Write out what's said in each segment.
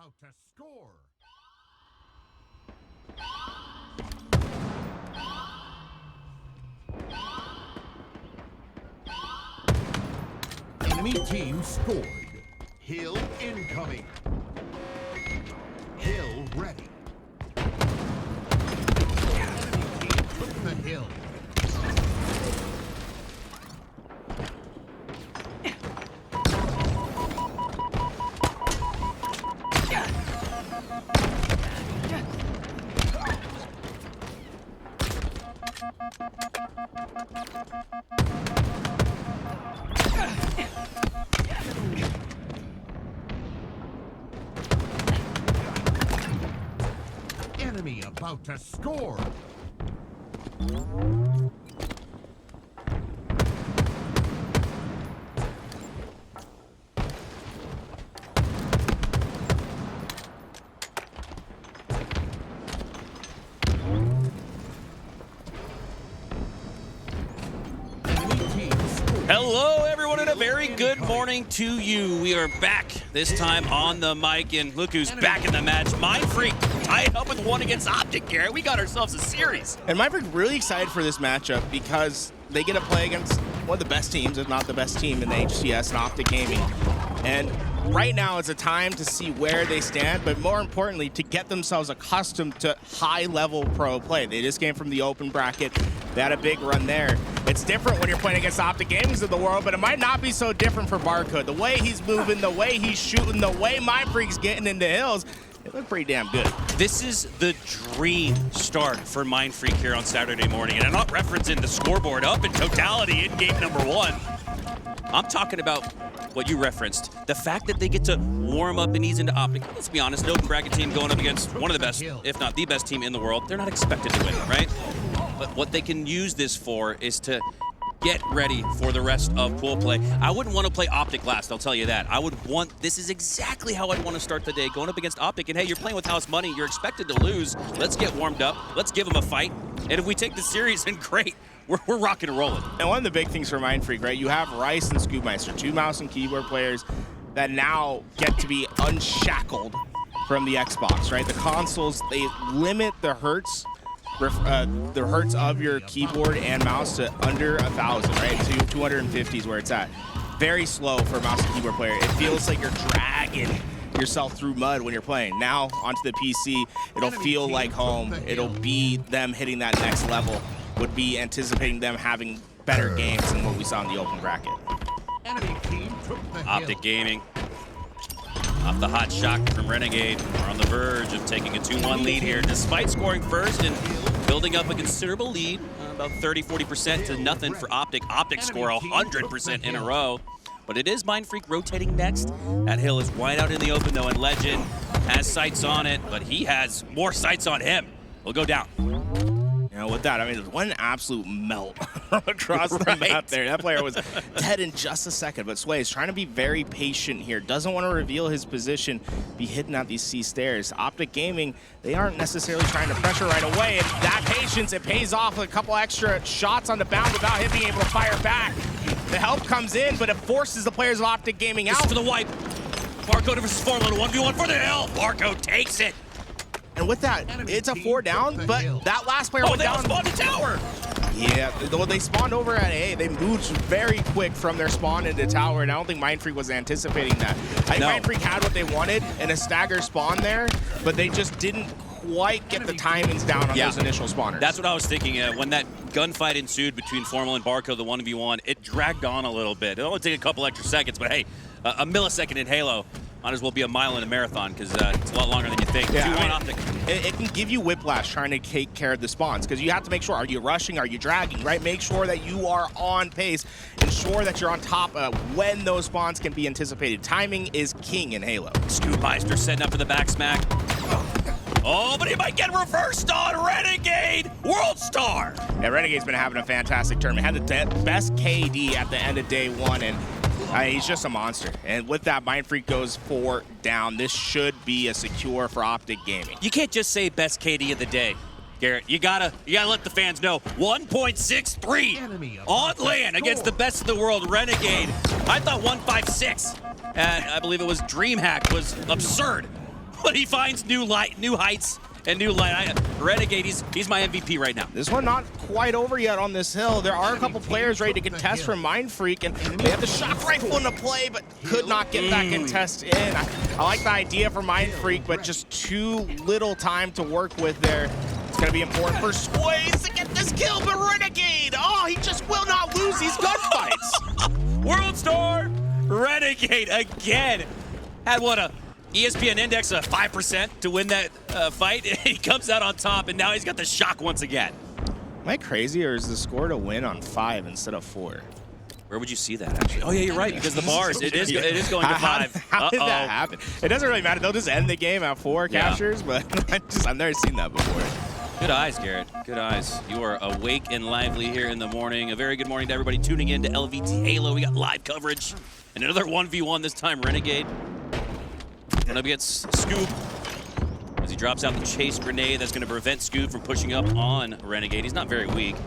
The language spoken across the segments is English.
about to score. Enemy team scored. Hill incoming. Hill ready. Enemy team took the hill. Enemy about to score. Hello, everyone, and a very good morning to you. We are back, this time on the mic, and look who's back in the match. Mindfreak tied up with one against Optic, Garrett. We got ourselves a series. And Mindfreak really excited for this matchup because they get to play against one of the best teams, if not the best team in the HCS and Optic Gaming. And right now it's a time to see where they stand, but more importantly, to get themselves accustomed to high-level pro play. They just came from the open bracket. They had a big run there. It's different when you're playing against Optic Gamings of the world, but it might not be so different for Barcode. The way he's moving, the way he's shooting, the way Mindfreak's getting into hills, it looked pretty damn good. This is the dream start for Mindfreak here on Saturday morning, and I'm not referencing the scoreboard up in totality in game number 1. I'm talking about what you referenced, the fact that they get to warm up and ease into Optic. Let's be honest, an open bracket team going up against one of the best, if not the best team in the world, they're not expected to win, right? But what they can use this for is to get ready for the rest of pool play. I wouldn't want to play Optic last, I'll tell you that. This is exactly how I'd want to start the day, going up against Optic. And hey, you're playing with house money, you're expected to lose. Let's get warmed up, let's give them a fight. And if we take the series, then great. We're rocking and rolling. And one of the big things for Mindfreak, right? You have Wryce and Scoobmeistr, 2 mouse and keyboard players that now get to be unshackled from the Xbox, right? The consoles, they limit the hertz of your keyboard and mouse to under 1,000, right? So 250 is where it's at. Very slow for a mouse and keyboard player. It feels like you're dragging yourself through mud when you're playing. Now onto the PC, it'll feel like home. It'll be them hitting that next level. Would be anticipating them having better games than what we saw in the open bracket. Optic Gaming off the hot shot from Renegade. We're on the verge of taking a 2-1 lead here, despite scoring first and building up a considerable lead, about 30-40% to nothing for Optic. Optic score 100% in a row. But it is Mindfreak rotating next. That hill is wide out in the open though, and Lqgend has sights on it, but he has more sights on him. We'll go down. You know, with that, I mean, there's one absolute melt across the map there. That player was dead in just a second, but Swayz trying to be very patient here. Doesn't want to reveal his position, be hidden at these C stairs. Optic Gaming, they aren't necessarily trying to pressure right away, and that patience, it pays off with a couple extra shots on the bound without him being able to fire back. The help comes in, but it forces the players of Optic Gaming out. For the wipe. Barcode versus Formula 1v1 for the hill. Barcode takes it. And with that, it's a 4 down, but that last player went down. Oh, they all spawned a tower! Yeah, well, they spawned over at A. They moved very quick from their spawn into tower, and I don't think Mindfreak was anticipating that. I think Mindfreak had what they wanted in a stagger spawn there, but they just didn't quite get the timings down on those initial spawners. That's what I was thinking. When that gunfight ensued between Formula and Barcode, the 1v1, it dragged on a little bit. It'll only take a couple extra seconds, but hey, a millisecond in Halo might as well be a mile in a marathon because it's a lot longer than you think. Yeah, 2-1 Optic. It can give you whiplash trying to take care of the spawns because you have to make sure, are you rushing, are you dragging, right? Make sure that you are on pace, ensure that you're on top of when those spawns can be anticipated. Timing is king in Halo. Scoobmeistr setting up for the back smack. Oh, but he might get reversed on Renegade! World Star! Yeah, Renegade's been having a fantastic tournament. Had the best KD at the end of day 1, and he's just a monster. And with that, Mindfreak goes 4 down. This should be a secure for Optic Gaming. You can't just say best KD of the day, Garrett. You gotta let the fans know. 1.63 on land against the best in the world, Renegade. I thought 1.56. I believe it was DreamHack was absurd but he finds new heights and new light. Renegade, he's my MVP right now. This one not quite over yet on this hill. There are a couple players ready to contest from Mindfreak, and they have the shock rifle into play, but could not get that contest in. I like the idea for Mindfreak, but just too little time to work with there. It's gonna be important for Swayz to get this kill, but Renegade, oh, he just will not lose these gunfights. World Star, Renegade again. Had what, a ESPN index of 5% to win that fight. He comes out on top, and now he's got the shock once again. Am I crazy, or is the score to win on 5 instead of 4? Where would you see that, actually? Oh, yeah, you're right, because the bars, it is going to 5. How did that happen? It doesn't really matter. They'll just end the game at 4 captures, but I've never seen that before. Good eyes, Garrett. Good eyes. You are awake and lively here in the morning. A very good morning to everybody tuning in to LVT Halo. We got live coverage. And another 1v1, this time Renegade. Gonna get Scoob as he drops out the chase grenade. That's gonna prevent Scoob from pushing up on Renegade. He's not very weak.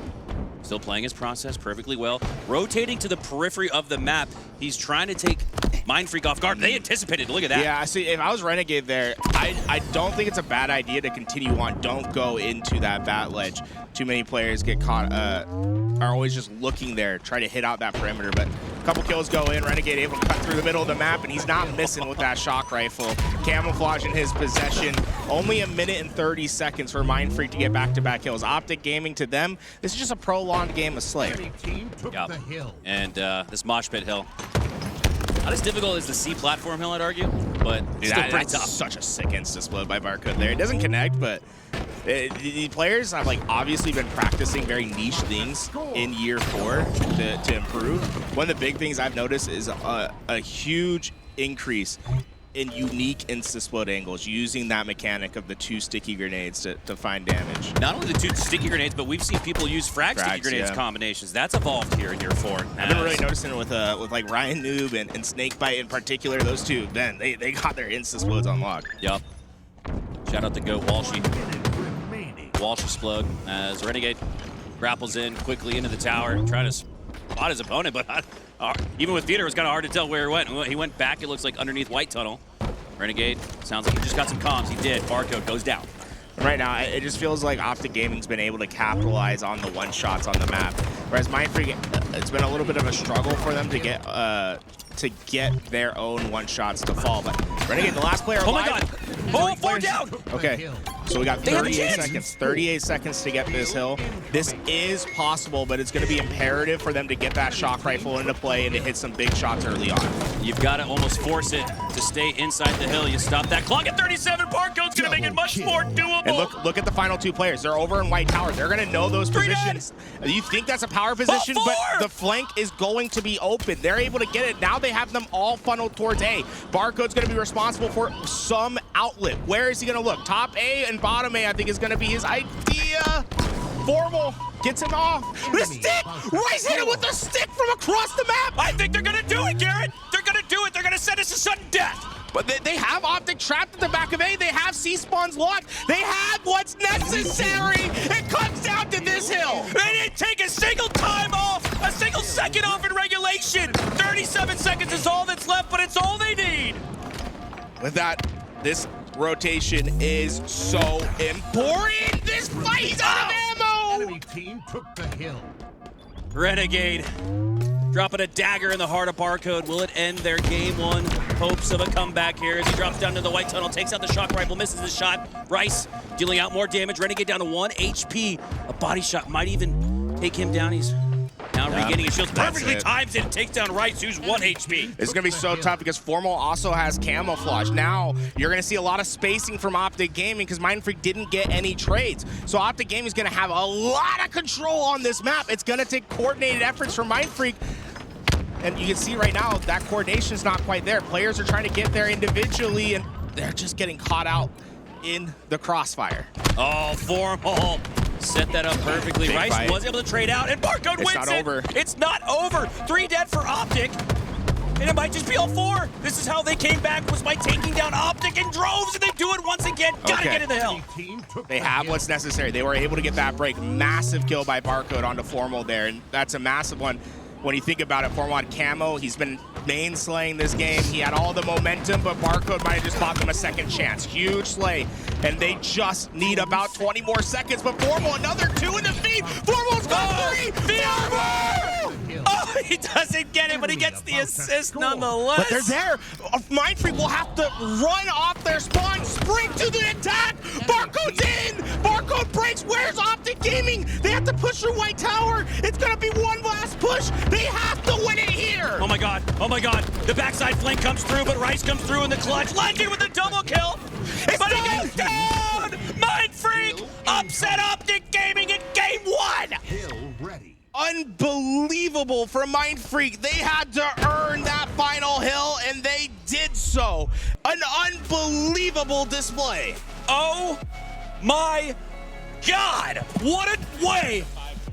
Still playing his process perfectly well. Rotating to the periphery of the map. He's trying to take Mindfreak off guard. They anticipated. Look at that. Yeah, see, if I was Renegade there, I don't think it's a bad idea to continue on. Don't go into that bat ledge. Too many players get caught, are always just looking there, try to hit out that perimeter. But a couple kills go in. Renegade able to cut through the middle of the map, and he's not missing with that shock rifle. Camouflage in his possession. Only 1 minute and 30 seconds for Mindfreak to get back-to-back kills. Optic Gaming, to them, this is just a prolonged game of Slay. Yep. And this mosh pit hill. Not as difficult as the C platform hill, I'd argue, but still pretty tough. Such a sick insta-explode by Barcode there. It doesn't connect, but the players have obviously been practicing very niche things in year 4 to improve. One of the big things I've noticed is a huge increase in unique insta-explode angles, using that mechanic of the 2 sticky grenades to find damage. Not only the 2 sticky grenades, but we've seen people use frag sticky grenades combinations. That's evolved here in year 4. I've been really noticing it with like Ryan Noob and Snakebite in particular. Those two, man, they got their insta-explodes unlocked. Yup. Shout out to Goat Walshy. Walsh explode as Renegade grapples in quickly into the tower, trying to spot his opponent, but even with theater, it was kind of hard to tell where he went. He went back, it looks like underneath White Tunnel. Renegade, sounds like he just got some comms. He did. Barcode goes down. Right now, it just feels like Optic Gaming's been able to capitalize on the one-shots on the map. Whereas Mindfreak, it's been a little bit of a struggle for them to get their own one-shots to fall. But Renegade, the last player alive. Oh my god! Oh, 4 down! Okay, so we got 38 seconds. 38 seconds to get this hill. This is possible, but it's going to be imperative for them to get that shock rifle into play and to hit some big shots early on. You've got to almost force it to stay inside the hill. You stop that clock at 37. Barcode's going to make it much more doable. And look at the final 2 players. They're over in White Tower. They're going to know those positions. You think that's a power position, but the flank is going to be open. They're able to get it. Now they have them all funneled towards A. Barcode's going to be responsible for some outlet. Where is he going to look? Top A and bottom A, I think, is going to be his idea. Formal gets him off. The stick! Wryce hit him with the stick from across the map! I think they're going to do it, Garrett. They're going to do it. They're going to send us to sudden death. But they have Optic trapped at the back of A. They have C-spawns locked. They have what's necessary. It comes down to this hill. They didn't take a single time off, a single second off in regulation. 37 seconds is all that's left, but it's all they need. With that, this rotation is so important. This fight's out of ammo. Enemy team took the hill. Renegade dropping a dagger in the heart of Barcode. Will it end their game 1 hopes of a comeback here as he drops down to the White Tunnel, takes out the shock rifle, misses the shot. Wryce dealing out more damage. Renegade down to 1 HP. A body shot might even take him down. He's now regaining his shields. Perfectly times it and takes down Wryce, who's 1 HP. It's going to be so tough because Formal also has camouflage. Now, you're going to see a lot of spacing from Optic Gaming because Mindfreak didn't get any trades. So Optic Gaming is going to have a lot of control on this map. It's going to take coordinated efforts from Mindfreak. And you can see right now that coordination is not quite there. Players are trying to get there individually, and they're just getting caught out in the crossfire. Oh, Formal set that up perfectly. Wryce was able to trade out, and Barcode wins it. It's not over. It's not over. 3 dead for Optic, and it might just be all 4. This is how they came back, was by taking down Optic in droves, and they do it once again. Gotta get in the hill. They have what's necessary. They were able to get that break. Massive kill by Barcode onto Formal there, and that's a massive one. when you think about it, Formal had camo, he's been main slaying this game. He had all the momentum, but Barcode might have just bought them a second chance. Huge slay, and they just need about 20 more seconds, but Formal, another 2 in the feed. Formal's got 3! The armor! Oh, he doesn't get it, but he gets the assist nonetheless. But they're there. Mindfreak will have to run off their spawn, sprint to the attack. Barcode's in. Barcode breaks. Where's Optic Gaming? They have to push through White Tower. It's going to be one last push. They have to win it here. Oh my god. Oh my god. The backside flank comes through, but Wryce comes through in the clutch. Lqgend with a double kill. But he goes down. Mindfreak upset Optic Gaming in game 1. Hill ready. Unbelievable for Mindfreak. They had to earn that final hill, and they did so. An unbelievable display. Oh my god. What a way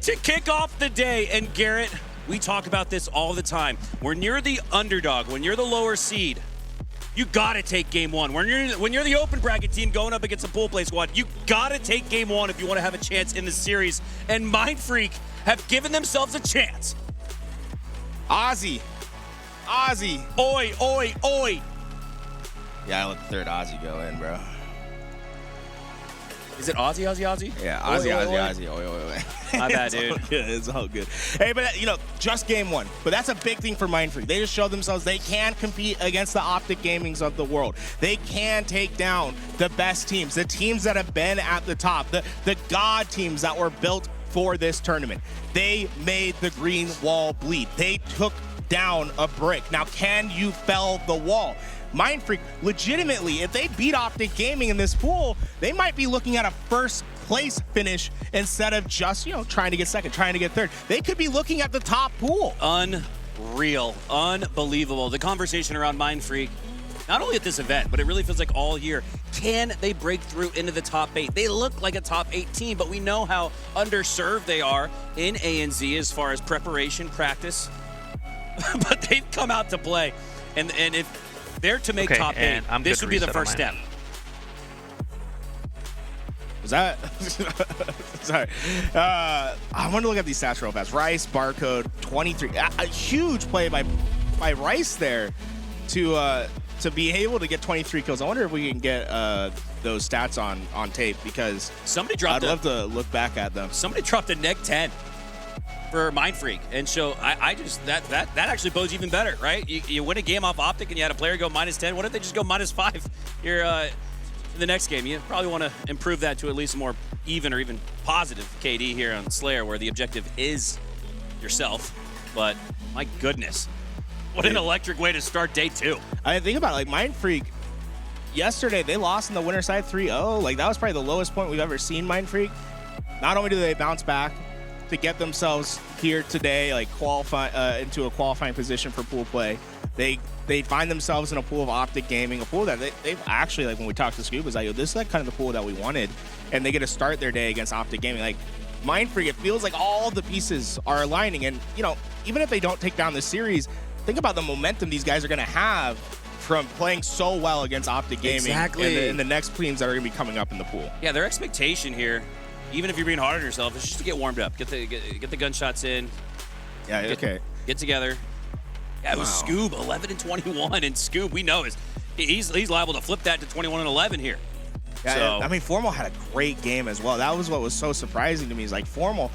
to kick off the day. And Garrett, we talk about this all the time. When you're the underdog, when you're the lower seed, you gotta take game 1. When you're the open bracket team going up against a pool play squad, you gotta take game 1 if you want to have a chance in the series. And Mindfreak have given themselves a chance. Ozzy. Oi, oi, oi. Yeah, I let the third Ozzy go in, bro. Is it Ozzy? Yeah, Oi, Ozzy. oi. My bad, dude. It's all good. Hey, but just game 1. But that's a big thing for Mindfreak. They just showed themselves they can compete against the Optic Gamings of the world. They can take down the best teams, the teams that have been at the top, the god teams that were built for this tournament. They made the green wall bleed. They took down a brick. Now, can you fell the wall? Mindfreak, legitimately, if they beat Optic Gaming in this pool, they might be looking at a first place finish instead of just, trying to get second, trying to get third. They could be looking at the top pool. Unreal, unbelievable. The conversation around Mindfreak, not only at this event, but it really feels like all year. Can they break through into the top 8? They look like a top 8 team, but we know how underserved they are in ANZ as far as preparation, practice. But they've come out to play. And if they're to make top 8, this would be the first step. Was that? Sorry. I want to look at these stats real fast. Wryce, Barcode, 23. A huge play by Wryce there to be able to get 23 kills. I wonder if we can get those stats on tape, because I'd love to look back at them. Somebody dropped a neg 10 for Mindfreak, and so I just that actually bodes even better, right? You win a game off Optic and you had a player go -10. What if they just go -5 here in the next game? You probably want to improve that to at least a more even or even positive KD here on Slayer, where the objective is yourself. But my goodness, what an electric way to start day 2. I think about it, like Mindfreak. Yesterday they lost in the winner side 3-0. Like, that was probably the lowest point we've ever seen Mindfreak. Not only do they bounce back to get themselves here today, like qualify into a qualifying position for pool play, they find themselves in a pool of Optic Gaming, a pool that they've actually, like, when we talked to Scoob, was like, this is like kind of the pool that we wanted, and they get to start their day against Optic Gaming. Like, Mindfreak, it feels like all the pieces are aligning, and even if they don't take down the series, think about the momentum these guys are going to have from playing so well against Optic Gaming and the next teams that are going to be coming up in the pool. Yeah, their expectation here, even if you're being hard on yourself, is just to get warmed up, get the gunshots in. Yeah, Get together. Yeah, it was Scoob, 11 and 21, and Scoob, we know, he's liable to flip that to 21 and 11 here. Yeah, so, I mean, Formal had a great game as well. That was what was so surprising to me, is like Formal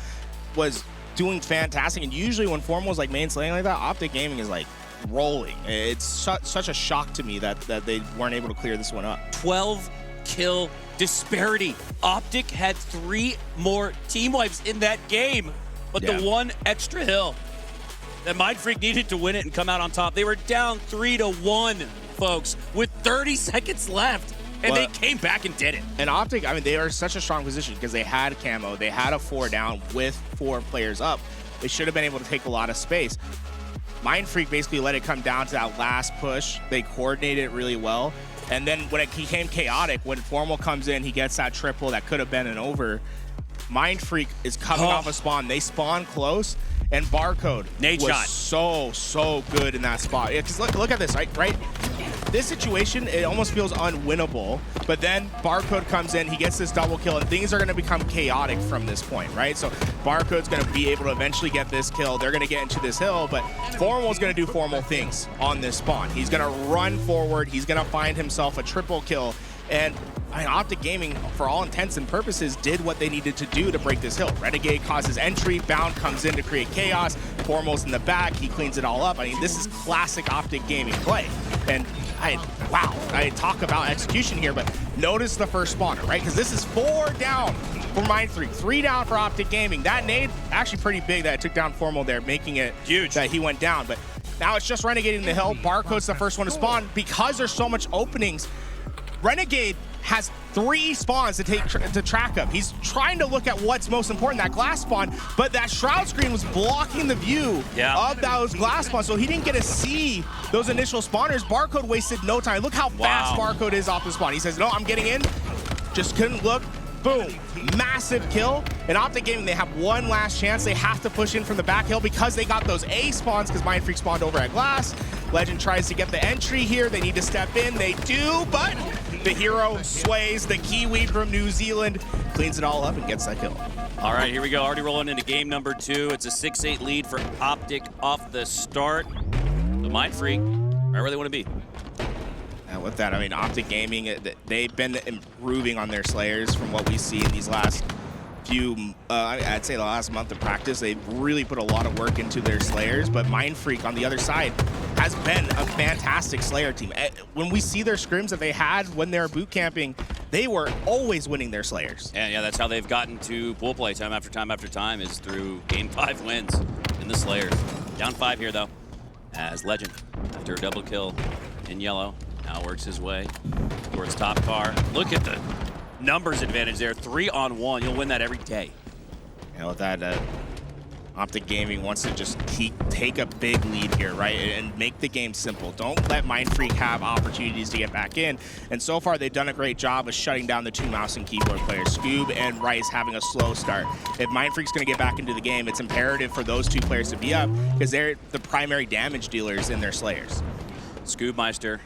was doing fantastic, and usually when Formal's like main slaying like that, Optic Gaming is like rolling. It's such a shock to me that they weren't able to clear this one up. 12 kill disparity. Optic had 3 more team wipes in that game, but the one extra hill that Mindfreak needed to win it and come out on top. They were down 3-1, folks, with 30 seconds left, and they came back and did it. And Optic, I mean, they are in such a strong position because they had camo, they had a 4 down with 4 players up. They should have been able to take a lot of space. Mindfreak basically let it come down to that last push. They coordinated it really well. And then when it became chaotic, when Formal comes in, he gets that triple that could have been an over. Mindfreak is coming off a spawn. They spawn close, and Barcode Nade was shot. so good in that spot. Yeah, because look at this, right? this situation, it almost feels unwinnable, but then Barcode comes in, he gets this double kill, and things are going to become chaotic from this point, right? So Barcode's going to be able to eventually get this kill. They're going to get into this hill, but Formal's going to do Formal things on this spawn. He's going to run forward. He's going to find himself a triple kill, and I mean, Optic Gaming, for all intents and purposes, did what they needed to do to break this hill. Renegade causes entry, Bound comes in to create chaos, Formal's in the back, he cleans it all up. I mean, this is classic Optic Gaming play. And wow, I talk about execution here, but notice the first spawner, right? Because this is 4 down for Mindfreak, 3 down for Optic Gaming. That nade, actually pretty big that it took down Formal there, making it huge that he went down. But now it's just Renegade in the hill. Barcode's the first one to spawn. Because there's so much openings, Renegade has 3 spawns to track up. He's trying to look at what's most important, that glass spawn, but that shroud screen was blocking the view of those glass spawns, so he didn't get to see those initial spawners. Barcode wasted no time. Look how fast Barcode is off the spawn. He says, no, I'm getting in. Just couldn't look. Boom. Massive kill. In Optic Gaming, they have one last chance. They have to push in from the back hill because they got those A spawns because Mindfreak spawned over at glass. Lqgend tries to get the entry here. They need to step in. They do, but the hero, Swayz, the Kiwi from New Zealand, cleans it all up and gets that kill. All right, here we go. Already rolling into game number 2. It's a 6-8 lead for Optic off the start. The Mindfreak, right where they want to be. And with that, I mean, Optic Gaming, they've been improving on their Slayers from what we see in these last few, I'd say the last month of practice. They've really put a lot of work into their Slayers, but Mindfreak on the other side has been a fantastic Slayer team. When we see their scrims that they had when they were boot camping, they were always winning their Slayers. And yeah, that's how they've gotten to pool play time after time after time, is through game 5 wins in the Slayers. Down 5 here, though, as Lqgend, after a double kill in yellow, now works his way towards top car. Look at the numbers advantage there, 3-on-1. You'll win that every day. And with that, Optic Gaming wants to just take a big lead here, right? And make the game simple. Don't let Mindfreak have opportunities to get back in. And so far, they've done a great job of shutting down the 2 mouse and keyboard players. Scoob and wryce having a slow start. If Mindfreak's going to get back into the game, it's imperative for those 2 players to be up because they're the primary damage dealers in their Slayers. Scoobmeistr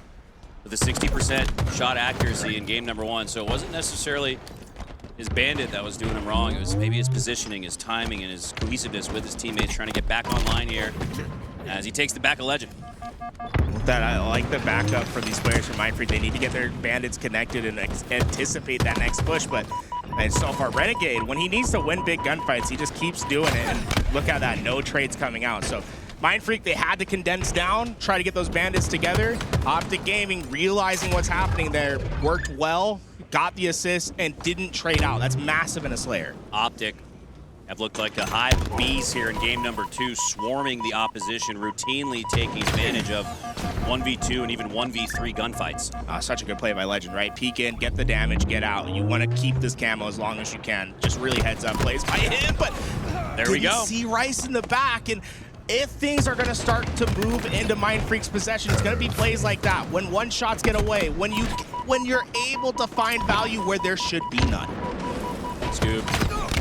with a 60% shot accuracy in game number 1, so it wasn't necessarily his bandit that was doing him wrong. It was maybe his positioning, his timing, and his cohesiveness with his teammates trying to get back online here as he takes the back of Lqgend. With that, I like the backup for these players from Mindfreak. They need to get their bandits connected and anticipate that next push, but so far, Renegade, when he needs to win big gunfights, he just keeps doing it, and look at that, no trades coming out. So Mindfreak, they had to condense down, try to get those bandits together. Optic Gaming, realizing what's happening there, worked well, got the assist, and didn't trade out. That's massive in a Slayer. Optic have looked like a hive of bees here in game number 2, swarming the opposition, routinely taking advantage of 1v2 and even 1v3 gunfights. Such a good play by Lqgend, right? Peek in, get the damage, get out. You want to keep this camo as long as you can. Just really heads up plays by him, but there we go. See wryce in the back, and if things are going to start to move into Mindfreak's possession, it's going to be plays like that. When one-shots get away, when you're able to find value where there should be none. Scoob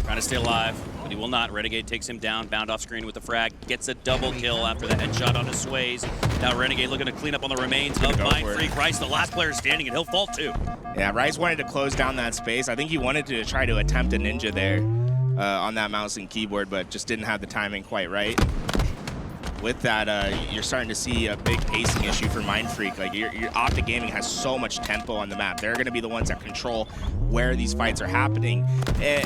trying to stay alive, but he will not. Renegade takes him down, bound off screen with a frag, gets a double kill after the headshot onto Swayz. Now Renegade looking to clean up on the remains of Mindfreak. wryce, the last player standing, and he'll fall too. Yeah, wryce wanted to close down that space. I think he wanted to try to attempt a ninja there on that mouse and keyboard, but just didn't have the timing quite right. With that, you're starting to see a big pacing issue for Mindfreak. Like, your Optic Gaming has so much tempo on the map. They're going to be the ones that control where these fights are happening. And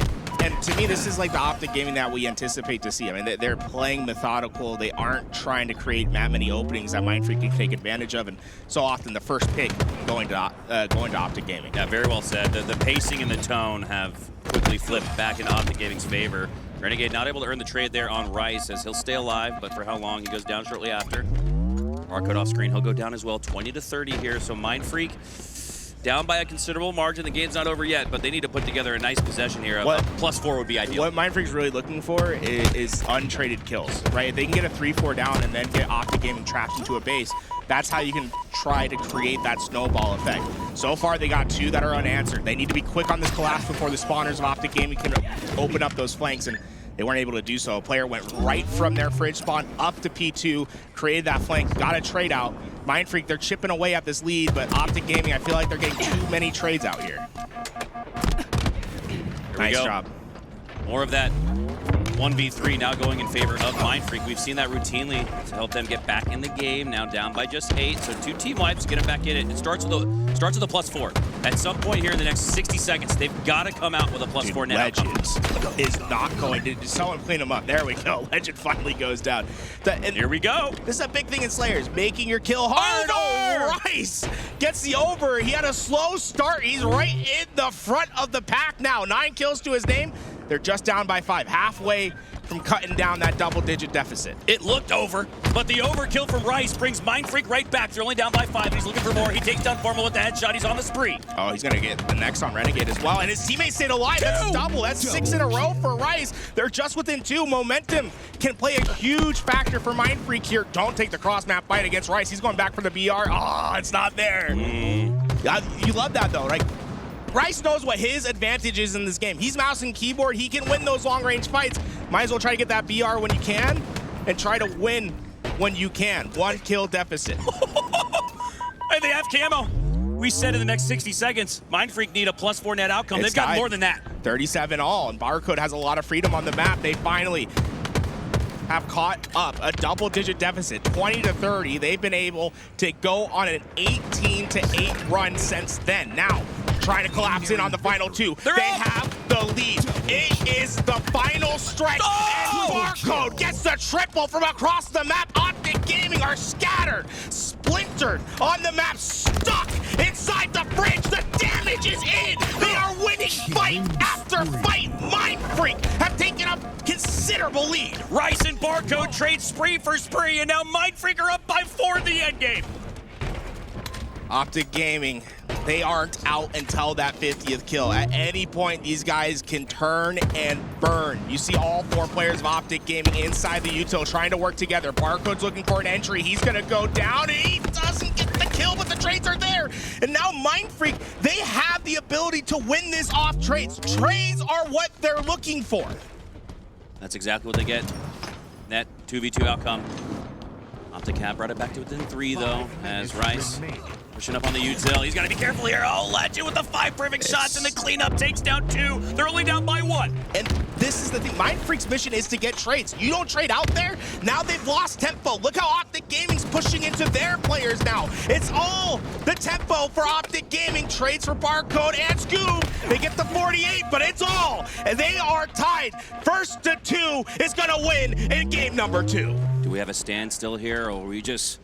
to me, this is like the Optic Gaming that we anticipate to see. I mean, they're playing methodical. They aren't trying to create that many openings that Mindfreak can take advantage of. And so often, the first pick going to Optic Gaming. Yeah, very well said. The pacing and the tone have quickly flipped back in Optic Gaming's favor. Renegade not able to earn the trade there on wryce, as he'll stay alive, but for how long? He goes down shortly after. Barcode off screen, he'll go down as well. 20-30 here, so Mindfreak down by a considerable margin. The game's not over yet, but they need to put together a nice possession here. A +4 would be ideal. What Mindfreak's really looking for is untraded kills, right? If they can get a 3-4 down and then get Optic Gaming trapped into a base, that's how you can try to create that snowball effect. So far, they got 2 that are unanswered. They need to be quick on this collapse before the spawners of Optic Gaming can open up those flanks, and they weren't able to do so. A player went right from their fridge spawn up to P2, created that flank, got a trade out. Mindfreak, they're chipping away at this lead, but Optic Gaming, I feel like they're getting too many trades out here. Nice job. More of that 1v3 now going in favor of Mindfreak. We've seen that routinely to help them get back in the game. Now down by just 8, so 2 team wipes, get them back in it. It starts with a +4. At some point here in the next 60 seconds, they've got to come out with a +4 net outcome. Lqgend is not going to. Someone clean him up. There we go. Lqgend finally goes down. Here we go. This is a big thing in Slayers, making your kill hard. Oh, wryce gets the over. He had a slow start. He's right in the front of the pack now. 9 kills to his name. They're just down by 5, halfway from cutting down that double-digit deficit. It looked over, but the overkill from wryce brings Mindfreak right back. They're only down by 5. He's looking for more. He takes down Formal with the headshot. He's on the spree. Oh, he's gonna get the next on Renegade as well, and his teammates stayed alive. That's double. That's 6 in a row for wryce. They're just within 2. Momentum can play a huge factor for Mindfreak here. Don't take the cross-map fight against wryce. He's going back for the BR. Oh, it's not there. You love that, though, right? wryce knows what his advantage is in this game. He's mouse and keyboard. He can win those long-range fights. Might as well try to get that BR when you can and try to win when you can. 1 kill deficit. Hey, they have camo. We said in the next 60 seconds, Mindfreak need a +4 net outcome. They've got more than that. 37 all, and Barcode has a lot of freedom on the map. They finally have caught up a double-digit deficit, 20-30. They've been able to go on an 18-8 run since then. Now, trying to collapse in on the final 2. They have the lead. It is the final stretch, and Barcode gets the triple from across the map. Optic Gaming are scattered, splintered on the map, stuck inside the fridge. The damage is in. They are winning fight after fight. Mindfreak have taken a considerable lead. wryce and Barcode trade spree for spree, and now Mindfreak are up by 4 in the end game. Optic Gaming, they aren't out until that 50th kill. At any point, these guys can turn and burn. You see all 4 players of Optic Gaming inside the util trying to work together. Barcode's looking for an entry. He's gonna go down, and he doesn't get the kill, but the trades are there. And now Mindfreak, they have the ability to win this off trades. Trades are what they're looking for. That's exactly what they get. That 2v2 outcome. Optic have brought it back to within 3, though, as wryce pushing up on the util. He's got to be careful here. Oh, Lqgend with the 5 perfect shots, and the cleanup takes down 2. They're only down by 1. And this is the thing. Mindfreak's mission is to get trades. You don't trade out there, now they've lost tempo. Look how Optic Gaming's pushing into their players now. It's all the tempo for Optic Gaming. Trades for Barcode and Scoob. They get the 48, but it's all. And they are tied. 1st to 2 is going to win in game number 2. Do we have a standstill here, or are we just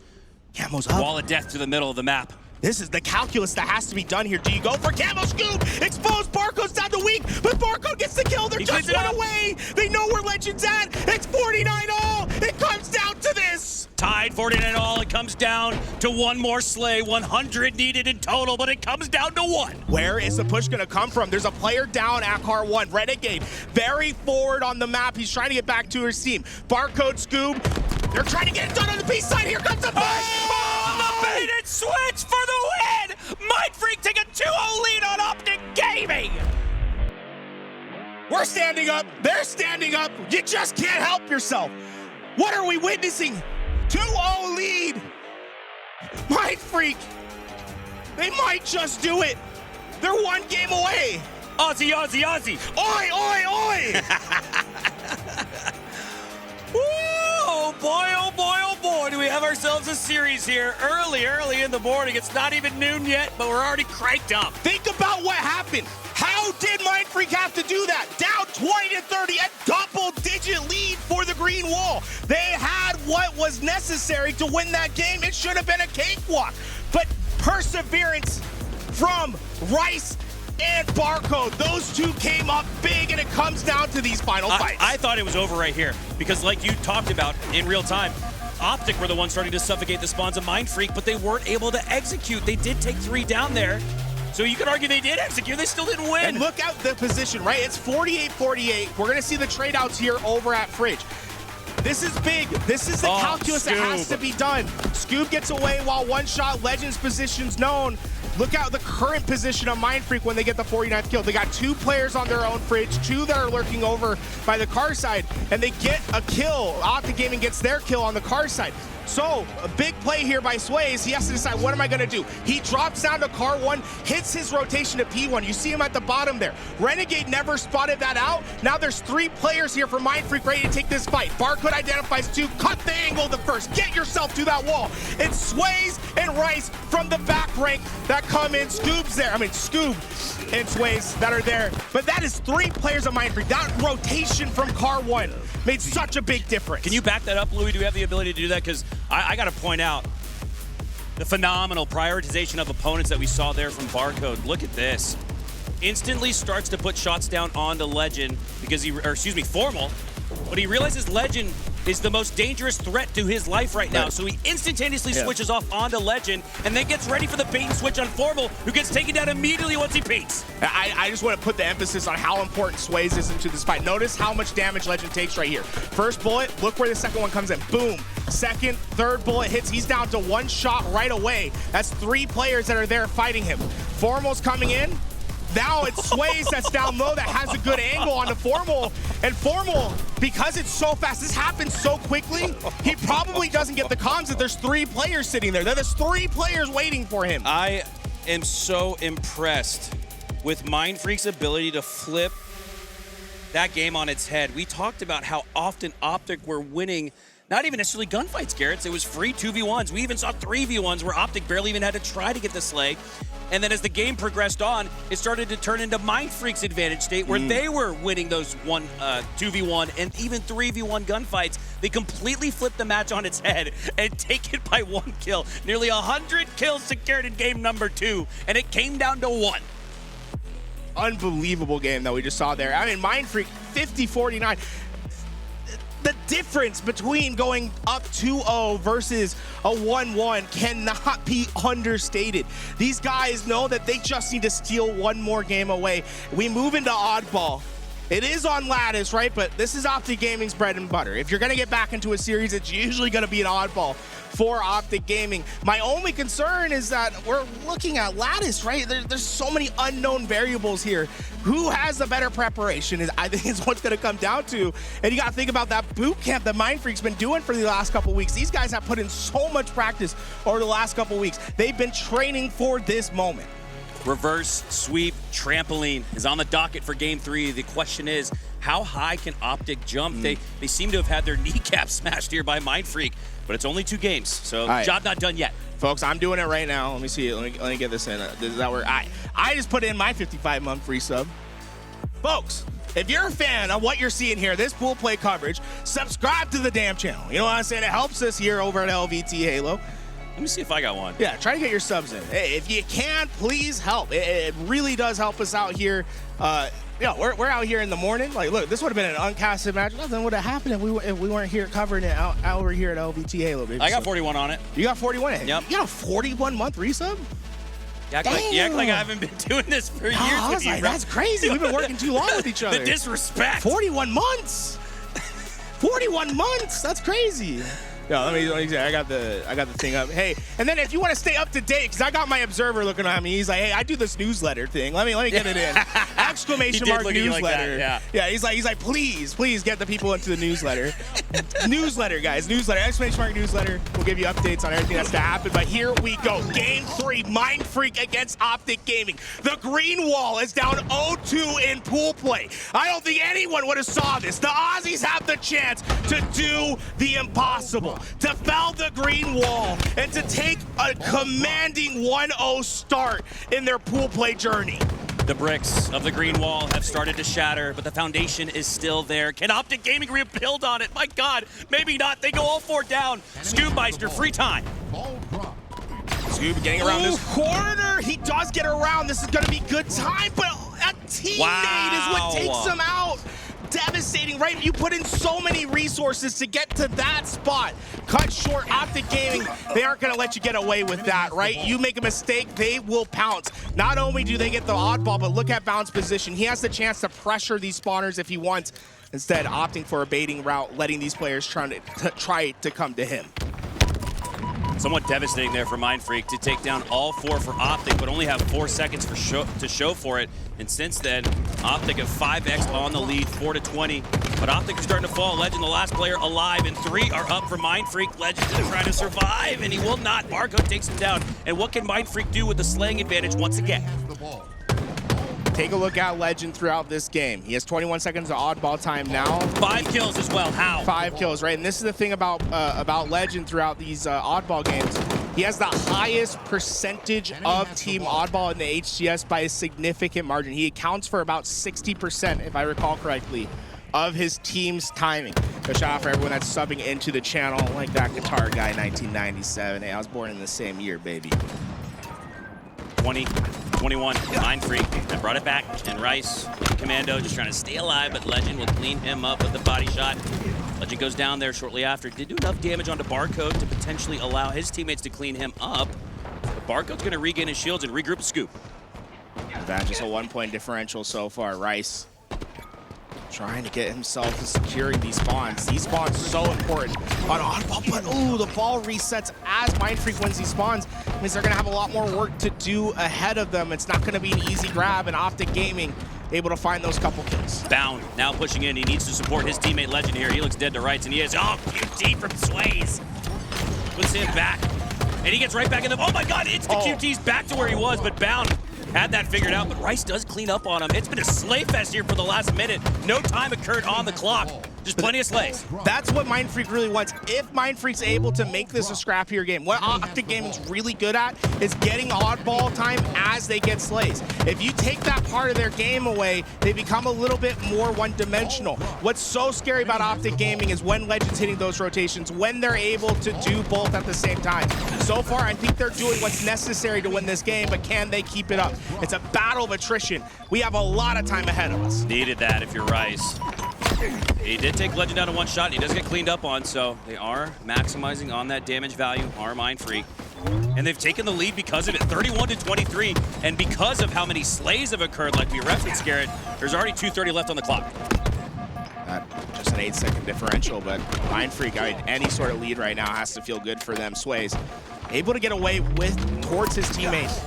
Camo's up. wall of death to the middle of the map? This is the calculus that has to be done here. Do you go for Camo Scoob? Expose Barcode's down to weak, but Barcode gets the kill. They're just 1 away. They know where Lqgend's at. It's 49 all. It comes down to this. Tied 49 all. It comes down to 1 more slay. 100 needed in total, but it comes down to 1. Where is the push going to come from? There's a player down at car 1. Renegade very forward on the map. He's trying to get back to his team. Barcode, Scoob. They're trying to get it done on the B side. Here comes the push. Oh, the baited switch for the win! Mindfreak take a 2-0 lead on Optic Gaming! We're standing up. They're standing up. You just can't help yourself. What are we witnessing? 2-0 lead. Mindfreak. They might just do it. They're 1 game away. Aussie, Aussie, Aussie. Oi, oi, oi. Oh boy, oh boy, oh boy, do we have ourselves a series here early in the morning. It's not even noon yet, but we're already cranked up. Think about what happened. How did Mindfreak have to do that? Down 20-30, a double-digit lead for the green wall. They had what was necessary to win that game. It should have been a cakewalk. But perseverance from wryce and Barcode, those 2 came up big, and it comes down to these final fights. I thought it was over right here, because like you talked about in real time, Optic were the ones starting to suffocate the spawns of Mindfreak, but they weren't able to execute. They did take 3 down there, so you could argue they did execute. They still didn't win. And look at the position, right? It's 48-48. We're going to see the trade-outs here over at Fridge. This is big. This is the calculus that has to be done. Scoob gets away while 1 shot. Legend's position's known. Look at the current position of Mindfreak when they get the 49th kill. They got 2 players on their own fridge, 2 that are lurking over by the car side, and they get a kill. Optic Gaming gets their kill on the car side. So, a big play here by Swayz. He has to decide, what am I gonna do? He drops down to car 1, hits his rotation to P1. You see him at the bottom there. Renegade never spotted that out. Now there's 3 players here for Mindfreak ready to take this fight. Barcode identifies 2, cut the angle of the first. Get yourself to that wall. It's Swayz and wryce from the back rank that come in. Scoob and Swayz that are there. But that is 3 players of Mindfreak. That rotation from car 1 made such a big difference. Can you back that up, Louis? Do we have the ability to do that? Because I got to point out the phenomenal prioritization of opponents that we saw there from Barcode. Look at this. Instantly starts to put shots down onto Lqgend because Formal, but he realizes Lqgend is the most dangerous threat to his life right now. So he instantaneously switches off onto Lqgend and then gets ready for the bait and switch on Formal, who gets taken down immediately once he peeks. I just want to put the emphasis on how important Swayz is into this fight. Notice how much damage Lqgend takes right here. First bullet, look where the second one comes in. Boom. Second, third bullet hits. He's down to 1 shot right away. That's 3 players that are there fighting him. Formal's coming in. Now it's Swayz that's down low that has a good angle onto Formal. And Formal, because it's so fast, this happens so quickly, he probably doesn't get the comms that there's 3 players sitting there. There's 3 players waiting for him. I am so impressed with Mindfreak's ability to flip that game on its head. We talked about how often Optic were winning, not even necessarily gunfights, Garrett. It was free 2v1s. We even saw 3v1s where Optic barely even had to try to get the slay. And then as the game progressed on, it started to turn into Mindfreak's advantage state where they were winning those 2v1 and even 3v1 gunfights. They completely flipped the match on its head and take it by 1 kill. Nearly 100 kills secured in game number 2, and it came down to 1. Unbelievable game that we just saw there. I mean, Mindfreak 50-49. The difference between going up 2-0 versus a 1-1 cannot be understated. These guys know that they just need to steal 1 more game away. We move into oddball. It is on Lattice, right? But this is Optic Gaming's bread and butter. If you're going to get back into a series, it's usually going to be an oddball for Optic Gaming. My only concern is that we're looking at Lattice, right? There's so many unknown variables here. Who has the better preparation I think is what's going to come down to. And you got to think about that boot camp that Mindfreak's been doing for the last couple weeks. These guys have put in so much practice over the last couple weeks. They've been training for this moment. Reverse sweep trampoline is on the docket for game 3. The question is, how high can Optic jump? They seem to have had their kneecaps smashed here by Mindfreak, but it's only 2 games, so job not done yet. Folks, I'm doing it right now. Let me see. Let me get this in. Does that work? I just put in my 55-month free sub. Folks, if you're a fan of what you're seeing here, this pool play coverage, subscribe to the damn channel. You know what I'm saying? It helps us here over at LVT Halo. Let me see if I got one. Yeah, try to get your subs in. Hey, if you can, please help. It really does help us out here. We're out here in the morning. Like, look, this would have been an uncasted match. Nothing would have happened if we weren't here covering it out over here at LVT Halo, baby. I got 41 on it. You got 41? Yep. You got a 41-month resub? You act like I haven't been doing this for years I was with you, like, bro. That's crazy. We've been working too long with each other. The disrespect. 41 months. 41 months. That's crazy. Yeah, let me see. I got the thing up. Hey, and then if you want to stay up to date, because I got my observer looking at me. He's like, hey, I do this newsletter thing. Let me get it in. Exclamation mark newsletter. Like that, yeah. He's like, please get the people into the newsletter. Newsletter, guys. Newsletter. Exclamation mark newsletter. We'll give you updates on everything that's to happen. But here we go. Game 3, Mindfreak against Optic Gaming. The green wall is down 0-2 in pool play. I don't think anyone would have saw this. The Aussies have the chance to do the impossible. To fell the green wall and to take a commanding 1-0 start in their pool play journey. The bricks of the green wall have started to shatter, but the foundation is still there. Can Optic Gaming rebuild on it? My God, maybe not. They go all 4 down. Scoobmeistr, free time. Scoob getting around this corner. He does get around. This is going to be good time, but a teammate is what takes him out. Devastating, right? You put in so many resources to get to that spot. Cut short. Optic Gaming, they aren't going to let you get away with that, right? You make a mistake, they will pounce. Not only do they get the oddball, but look at bounce position. He has the chance to pressure these spawners if he wants, instead opting for a baiting route, letting these players try to come to him. Somewhat devastating there for Mindfreak to take down all 4 for Optic, but only have 4 seconds to show for it. And since then, Optic have 5x on the lead, 4-20. But Optic is starting to fall. Legend, the last player alive, and 3 are up for Mindfreak. Legend is trying to survive, and he will not. Barcode takes him down. And what can Mindfreak do with the slaying advantage once again? Take a look at Legend throughout this game. He has 21 seconds of oddball time now. 5 kills as well. How? 5 kills, right? And this is the thing about Legend throughout these oddball games. He has the highest percentage of team oddball in the HCS by a significant margin. He accounts for about 60%, if I recall correctly, of his team's timing. So shout out for everyone that's subbing into the channel, like that guitar guy, 1997. Hey, I was born in the same year, baby. 20-21, Mindfreak, and brought it back, and wryce, Commando, just trying to stay alive, but Legend will clean him up with the body shot. Legend goes down there shortly after. Did do enough damage onto Barcode to potentially allow his teammates to clean him up, but Barcode's gonna regain his shields and regroup Scoop. That's just a 1-point differential so far. Wryce trying to get himself to securing these spawns. These spawns so important on oddball, but ooh, the ball resets as Mindfreak wins these spawns. Means they're gonna have a lot more work to do ahead of them. It's not gonna be an easy grab, and Optic Gaming able to find those couple kills. Bound now pushing in. He needs to support his teammate Legend here. He looks dead to rights, and he is QT from Swayz. Puts him back, and he gets right back in the. Oh my God! QT's back to where he was, but Bound had that figured out, but wryce does clean up on him. It's been a slay fest here for the last minute. No time occurred on the clock. Just plenty of slays. That's what Mindfreak really wants. If Mindfreak's able to make this a scrappier game, what Optic Gaming's really good at is getting oddball time as they get slays. If you take that part of their game away, they become a little bit more one-dimensional. What's so scary about Optic Gaming is when Legend's hitting those rotations, when they're able to do both at the same time. So far, I think they're doing what's necessary to win this game, but can they keep it up? It's a battle of attrition. We have a lot of time ahead of us. Needed that if you're wryce. He did take Legend down to 1 shot, and he does get cleaned up on, so they are maximizing on that damage value, are Mindfreak. And they've taken the lead because of it, 31-23, and because of how many slays have occurred, like we referenced, Garrett, there's already 2:30 left on the clock. Just an 8-second differential, but Mindfreak, I mean, any sort of lead right now has to feel good for them. Swayz able to get away towards his teammates.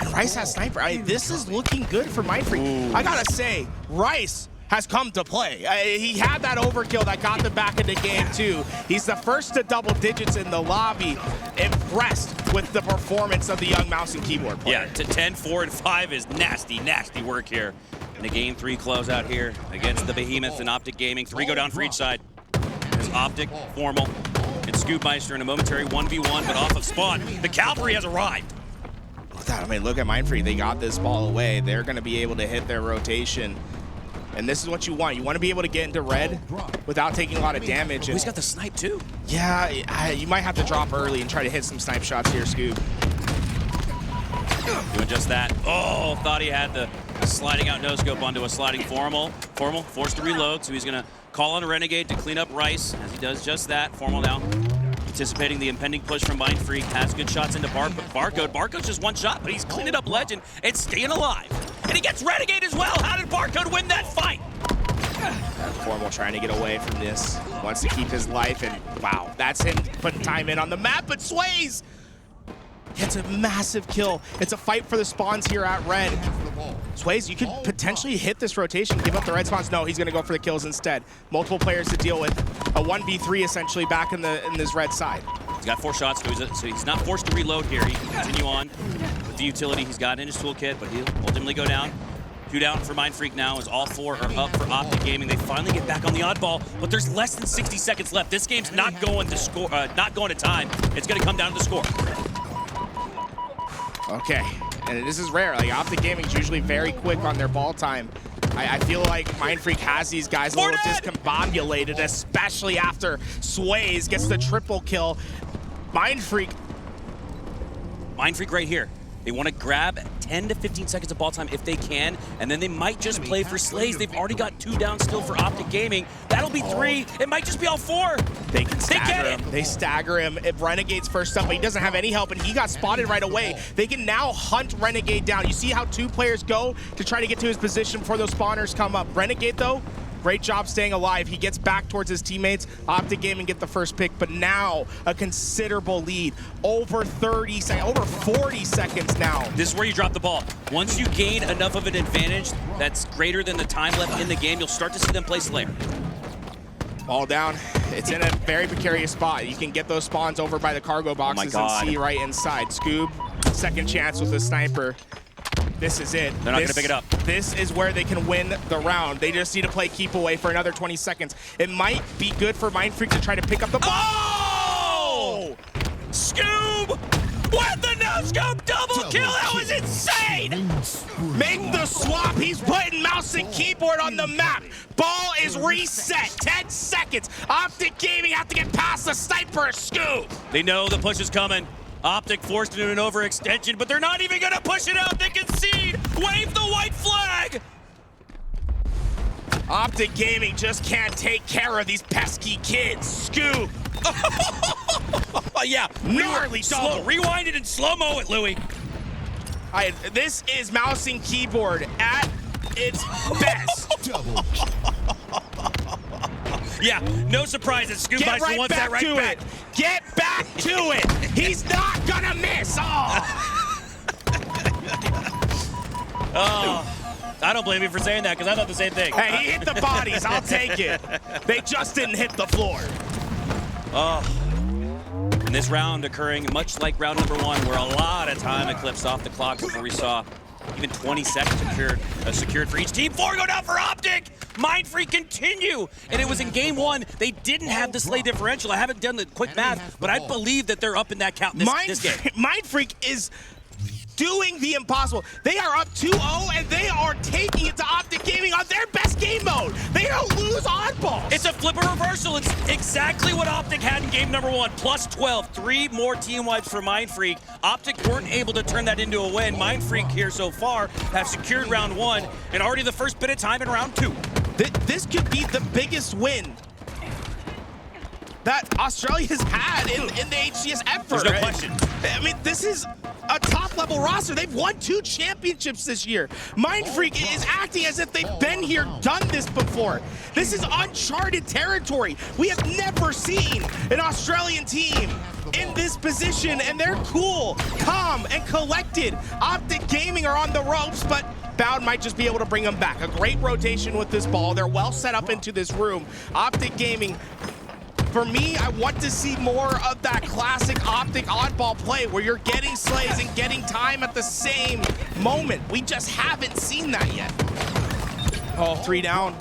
And wryce has sniper. I mean, this is looking good for Mindfreak. Ooh. I gotta say, wryce has come to play. He had that overkill that got them back in the game too. He's the first to double digits in the lobby. Impressed with the performance of the young mouse and keyboard player. Yeah, to 10, 4, and 5 is nasty, nasty work here. In a game 3 closeout here against the Behemoth and Optic Gaming. 3 go down for each side. There's Optic, Formal, and Scoobmeistr in a momentary 1v1, but off of spawn. The cavalry has arrived. I mean, look at Mindfreak. They got this ball away. They're going to be able to hit their rotation. And this is what you want. You want to be able to get into red without taking a lot of damage. Oh, he's got the snipe too. Yeah, you might have to drop early and try to hit some snipe shots here, Scoob. Doing just that. Oh, thought he had the sliding out no-scope onto a sliding Formal. Formal forced to reload, so he's going to call on Renegade to clean up wryce, as he does just that. Formal now anticipating the impending push from Mindfreak, has good shots into Barcode. Barcode's just 1 shot, but he's cleaning up Legend and staying alive. And he gets Renegade as well. How did Barcode win that fight? Formal trying to get away from this. Wants to keep his life, and wow, that's him putting time in on the map, but Swayz gets a massive kill. It's a fight for the spawns here at red. Swayz, you could potentially hit this rotation, give up the red spawns. No, he's gonna go for the kills instead. Multiple players to deal with. A 1v3 essentially back in this red side. He's got 4 shots, so he's not forced to reload here. He can continue on with the utility he's got in his toolkit, but he'll ultimately go down. 2 down for Mindfreak now as all 4 are up for Optic Gaming. They finally get back on the oddball, but there's less than 60 seconds left. This game's not going to score, not going to time. It's gonna come down to the score. Okay, and this is rare. Like, Optic Gaming's usually very quick on their ball time. I feel like Mindfreak has these guys a little discombobulated, especially after Swayz gets the triple kill. Mindfreak right here. They want to grab 10 to 15 seconds of ball time if they can, and then they might just play for slays. They've already got 2 down still for Optic Gaming. That'll be 3. It might just be all 4. They can stagger him. They stagger him. If Renegade's first up, but he doesn't have any help, and he got spotted right away. They can now hunt Renegade down. You see how 2 players go to try to get to his position before those spawners come up. Renegade, though, Great job staying alive. He gets back towards his teammates. Optic Gaming get the first pick, but now a considerable lead. Over 30 seconds, over 40 seconds now. This is where you drop the ball. Once you gain enough of an advantage that's greater than the time left in the game, you'll start to see them play Slayer. Ball down. It's in a very precarious spot. You can get those spawns over by the cargo boxes and see right inside. Scoob, second chance with the sniper. This is it. They're not going to pick it up. This is where they can win the round. They just need to play keep away for another 20 seconds. It might be good for Mindfreak to try to pick up the ball. Oh! Scoob with the no-scope double kill. That was insane. Make the swap. He's putting mouse and keyboard on the map. Ball is reset. 10 seconds. Optic Gaming have to get past the sniper. Scoob. They know the push is coming. Optic forced into an overextension, but they're not even going to push it out. They concede. Wave the white flag. Optic Gaming just can't take care of these pesky kids. Scoob. Yeah, gnarly double. Rewind it and slow-mo it, Louis. This is mouse and keyboard at its best. Double. Yeah, no surprise that Scoobmeistr wants that right back. Get back to it. He's not gonna miss. Oh, I don't blame you for saying that because I thought the same thing. Hey, he hit the bodies. I'll take it. They just didn't hit the floor. Oh. And this round occurring much like round number 1, where a lot of time eclipsed off the clock before we saw even 20 seconds secured for each team. 4 go down for Optic. Mindfreak continue. And it was in game 1. They didn't have the Slay differential. I haven't done the quick math, but I believe that they're up in that count this game. Mindfreak is doing the impossible. They are up 2-0, and they are taking it to Optic Gaming on their best game mode. They don't lose oddballs. It's a flipper reversal. It's exactly what Optic had in game number 1. Plus 12. 3 more team wipes for Mindfreak. Optic weren't able to turn that into a win. Mindfreak here so far have secured round 1 and already the first bit of time in round 2. This could be the biggest win that Australia has had in the HCS ever. There's no question. I mean, this is a top-level roster. They've won 2 championships this year. Mindfreak is acting as if they've been here, done this before. This is uncharted territory. We have never seen an Australian team in this position, and they're cool, calm, and collected. Optic Gaming are on the ropes, but Bound might just be able to bring them back. A great rotation with this ball. They're well set up into this room. Optic Gaming, for me, I want to see more of that classic Optic oddball play where you're getting slays and getting time at the same moment. We just haven't seen that yet. Oh, 3 down.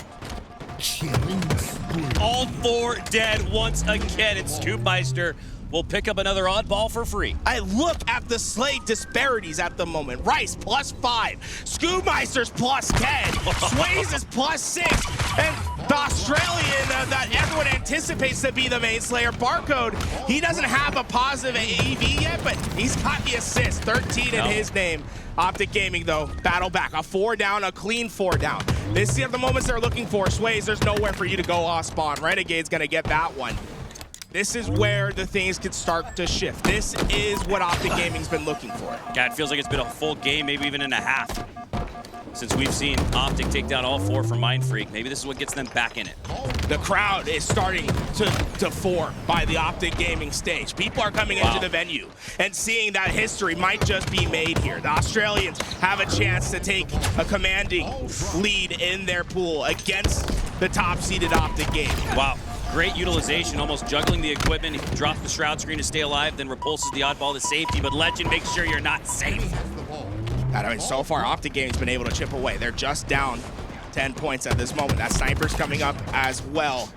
All 4 dead once again, and Scoobmeistr will pick up another oddball for free. I look at the slay disparities at the moment. Wryce +5, Scoobmeistr's +10, Swayz is +6, and the Australian that everyone anticipates to be the main slayer, Barcode, he doesn't have a positive AEV yet, but he's got the assist, 13 in his name. Optic Gaming, though, battle back. A 4 down, a clean 4 down. This is the moments they're looking for. Swayz, there's nowhere for you to go off spawn. Renegade's gonna get that one. This is where the things could start to shift. This is what Optic Gaming's been looking for. God, it feels like it's been a full game, maybe even and a half, since we've seen Optic take down all 4 from Mindfreak. Maybe this is what gets them back in it. The crowd is starting to form by the Optic Gaming stage. People are coming into the venue and seeing that history might just be made here. The Australians have a chance to take a commanding lead in their pool against the top-seeded Optic Gaming. Wow. Great utilization, almost juggling the equipment. He drops the shroud screen to stay alive, then repulses the oddball to safety, but Lqgend makes sure you're not safe. I mean, so far, Optic Gaming's been able to chip away. They're just down 10 points at this moment. That sniper's coming up as well.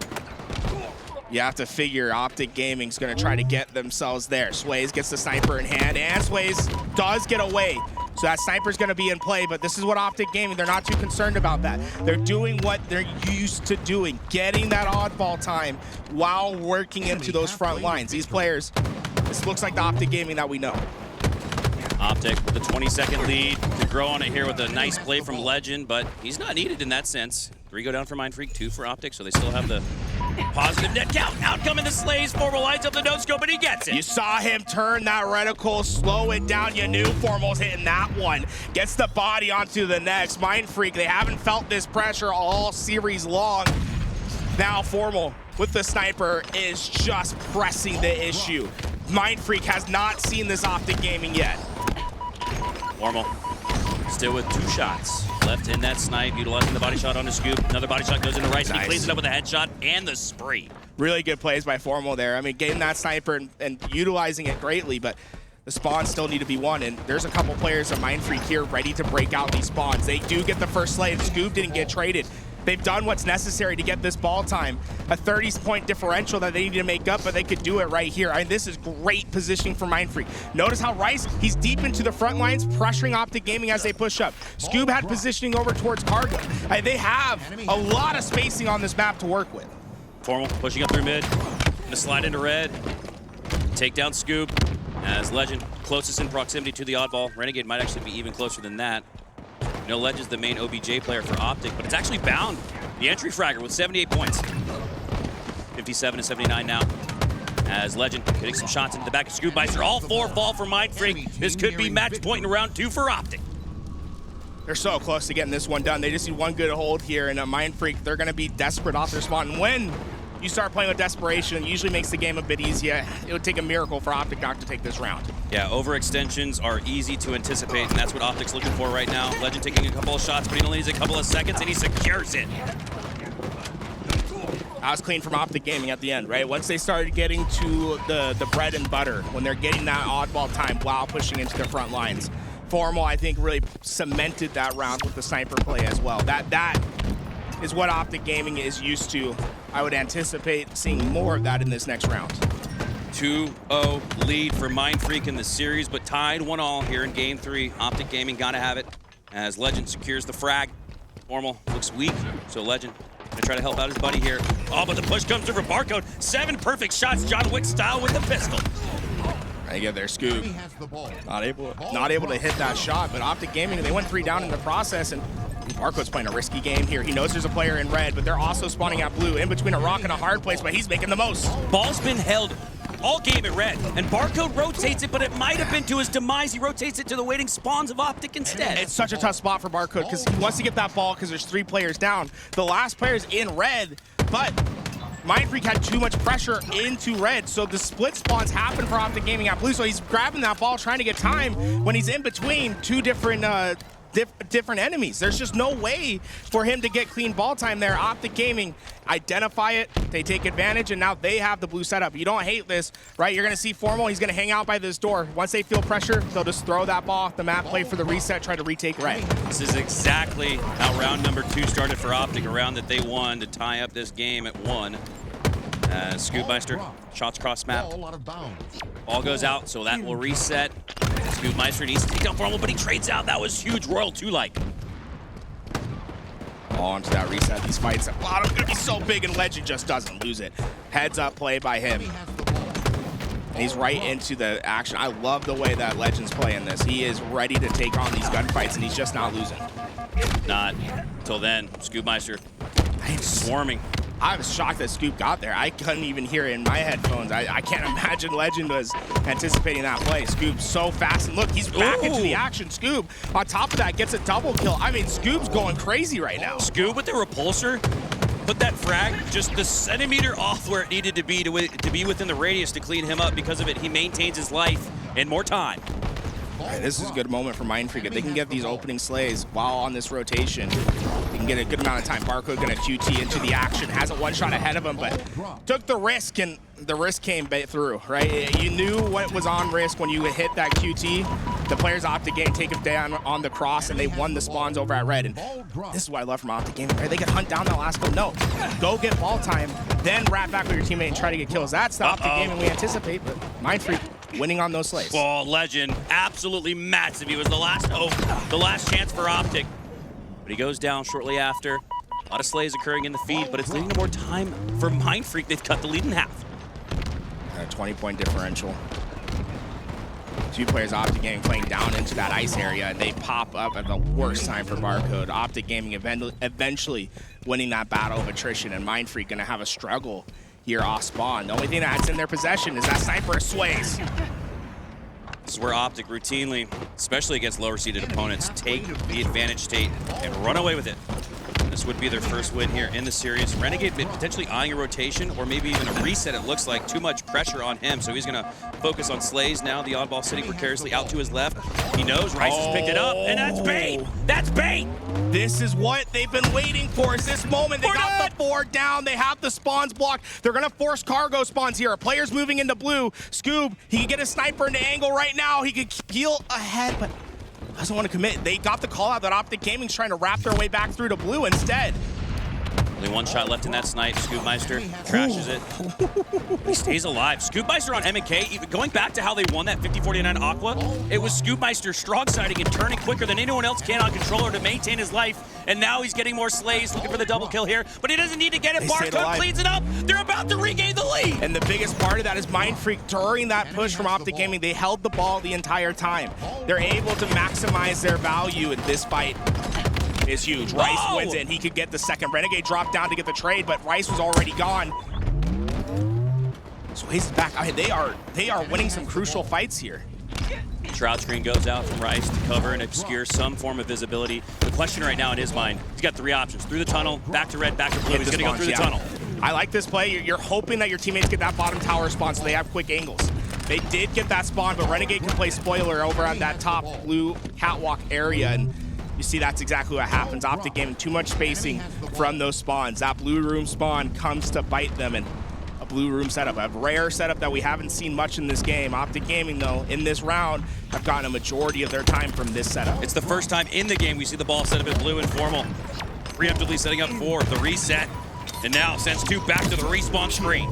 You have to figure Optic Gaming's gonna try to get themselves there. Swayz gets the sniper in hand, and Swayz does get away. So that sniper's gonna be in play, but this is what Optic Gaming, they're not too concerned about that. They're doing what they're used to doing, getting that oddball time while working into those front lines. These players, this looks like the Optic Gaming that we know. Optic with a 20-second lead, could grow on it here with a nice play from Lqgend, but he's not needed in that sense. 3 go down for Mindfreak, 2 for Optic, so they still have the Positive net count. Out coming the Slays. Formal lines up the no-scope, and he gets it. You saw him turn that reticle, slow it down. You knew Formal's hitting that one. Gets the body onto the next. Mindfreak, they haven't felt this pressure all series long. Now Formal with the sniper is just pressing the issue. Mindfreak has not seen this Optic Gaming yet. Formal still with 2 shots left in that snipe, utilizing the body shot on the Scoop. Another body shot goes into Wryce, and he plays it up with a headshot and the spree. Really good plays by Formal there. I mean, getting that sniper and utilizing it greatly, but the spawns still need to be won, and there's a couple players of Mindfreak here ready to break out these spawns. They do get the first slay, and Scoop didn't get traded. They've done what's necessary to get this ball time. A 30-point differential that they need to make up, but they could do it right here. I mean, this is great positioning for Mindfreak. Notice how Wryce, he's deep into the front lines, pressuring Optic Gaming as they push up. Scoob had positioning over towards Cargo. They have a lot of spacing on this map to work with. Formal pushing up through mid. Gonna slide into red. Take down Scoob as Legend closest in proximity to the oddball. Renegade might actually be even closer than that. You know, Legend's the main OBJ player for Optic, but it's actually Bound, the entry fragger with 78 points. 57 and 79 now. As Legend getting some shots into the back of Scoobmeistr. All 4 fall for Mindfreak. This could be match point in round 2 for Optic. They're so close to getting this one done. They just need one good hold here, and Mindfreak, they're going to be desperate off their spot. And when you start playing with desperation, it usually makes the game a bit easier. It would take a miracle for Optic not to take this round. Yeah, overextensions are easy to anticipate, and that's what Optic's looking for right now. Legend taking a couple of shots, but he only needs a couple of seconds, and he secures it. That was clean from Optic Gaming at the end, right? Once they started getting to the bread and butter, when they're getting that oddball time while pushing into the front lines. Formal, I think, really cemented that round with the sniper play as well. That is what Optic Gaming is used to. I would anticipate seeing more of that in this next round. 2-0 lead for Mindfreak in the series, but tied 1-1 here in game 3. Optic Gaming gotta have it as Legend secures the frag. Formal looks weak, so Legend gonna try to help out his buddy here. Oh, but the push comes through for Barcode. 7 perfect shots, John Wick style with the pistol. They get their Scoop. Not able to hit that shot, but Optic Gaming, they went 3 down in the process, and Barcode's playing a risky game here. He knows there's a player in red, but they're also spawning at blue, in between a rock and a hard place, but he's making the most. Ball's been held all game at red, and Barcode rotates it, but it might have been to his demise. He rotates it to the waiting spawns of Optic instead. It's such a tough spot for Barcode, because he wants to get that ball because there's 3 players down. The last player's in red, but Mindfreak had too much pressure into red, so the split spawns happen for Optic Gaming at blue, so he's grabbing that ball, trying to get time when he's in between 2 different enemies. There's just no way for him to get clean ball time there. Optic Gaming identify it, they take advantage, and now they have the blue setup. You don't hate this, right? You're gonna see Formal, he's gonna hang out by this door. Once they feel pressure, they'll just throw that ball off the map, play for the reset, try to retake red. This is exactly how round number 2 started for Optic, a round that they won to tie up this game at 1. Scoobmeistr, shots cross map. Ball goes out, so that will reset. Scoobmeistr needs to take down Formal, but he trades out. That was huge. Royal 2-like. On to that reset. These fights, a lot of them gonna be so big, and Legend just doesn't lose it. Heads up play by him. And he's right into the action. I love the way that Legend's playing this. He is ready to take on these gunfights, and he's just not losing. Not until then. Scoobmeistr swarming. I was shocked that Scoop got there. I couldn't even hear it in my headphones. I can't imagine Legend was anticipating that play. Scoop's so fast, and look, he's back into the action. Scoop, on top of that, gets a double kill. I mean, Scoop's going crazy right now. Scoop with the repulsor put that frag just the centimeter off where it needed to be within the radius to clean him up. Because of it, he maintains his life and more time. Right, this is a good moment for Mindfreak. If they can get these opening slays while on this rotation, they can get a good amount of time. Barcode gonna QT into the action, has a 1 shot ahead of him, but took the risk, and the risk came through, right? You knew what was on risk when you hit that QT. The players Optic Game take him down on the cross, and they won the spawns over at red. And this is what I love from Optic Gaming, right? They can hunt down that last kill. No, go get ball time, then wrap back with your teammate and try to get kills. That's the Optic Gaming we anticipate, but Mindfreak winning on those slays. Oh, Legend, absolutely massive. He was the last hope, the last chance for Optic. But he goes down shortly after. A lot of slays occurring in the feed, but it's leading to more time for Mindfreak. They've cut the lead in half. A 20-point differential. Two players, Optic Gaming, playing down into that ice area, and they pop up at the worst time for Barcode. Optic Gaming eventually winning that battle of attrition, and Mindfreak gonna have a struggle here off spawn. The only thing that's in their possession is that sniper Swayz. This is where Optic routinely, especially against lower-seeded opponents, take the advantage state and run away with it. This would be their first win here in the series. Renegade potentially eyeing a rotation or maybe even a reset. It looks like too much pressure on him, so he's going to focus on Swayz now. The oddball sitting precariously out to his left. He knows wryce has picked it up, and that's bait! That's bait! This is what they've been waiting for, is this moment. They got the 4 down. They have the spawns blocked. They're going to force cargo spawns here. A player's moving into blue. Scoob, he can get a sniper into angle right now. He could peel ahead, but doesn't want to commit. They got the call out that Optic Gaming's trying to wrap their way back through to blue instead. Only one shot left in that snipe. Scoobmeistr trashes it. He stays alive. Scoobmeistr on M&K, going back to how they won that 50-49 Aqua, it was Scoobmeistr strong siding and turning quicker than anyone else can on controller to maintain his life. And now he's getting more slays, looking for the double kill here, but he doesn't need to get it. Barcode cleans it up. They're about to regain the lead. And the biggest part of that is Mindfreak during that push from Optic Gaming. They held the ball the entire time. They're able to maximize their value in this fight. Is huge. Wryce wins it. He could get the second. Renegade dropped down to get the trade, but Wryce was already gone. So he's back. I mean, they are winning some crucial fights here. Shroud screen goes out from wryce to cover and obscure some form of visibility. The question right now in his mind, he's got 3 options. Through the tunnel, back to red, back to blue. He's going to go through the tunnel. I like this play. You're hoping that your teammates get that bottom tower spawn so they have quick angles. They did get that spawn, but Renegade can play spoiler over on that top blue catwalk area, and you see that's exactly what happens. Optic Gaming, too much spacing from those spawns. That blue room spawn comes to bite them, and a blue room setup, a rare setup that we haven't seen much in this game. Optic Gaming, though, in this round, have gotten a majority of their time from this setup. It's the first time in the game we see the ball set up in blue and formal. Preemptively setting up for the reset, and now sends 2 back to the respawn screen.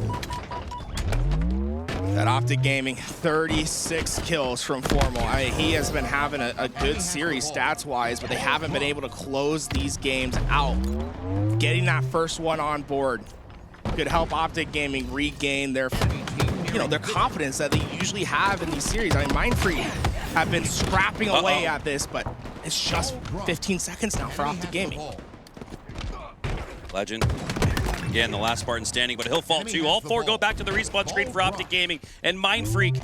That Optic Gaming, 36 kills from Formal. I mean, he has been having a good series stats-wise, but they haven't been able to close these games out. Getting that first one on board could help Optic Gaming regain their, their confidence that they usually have in these series. I mean, Mindfreak have been scrapping away at this, but it's just 15 seconds now for Optic Gaming. Lqgend. Again, the last Spartan standing, but he'll fall too. All 4 go back to the respawn screen for Optic Gaming. And Mindfreak,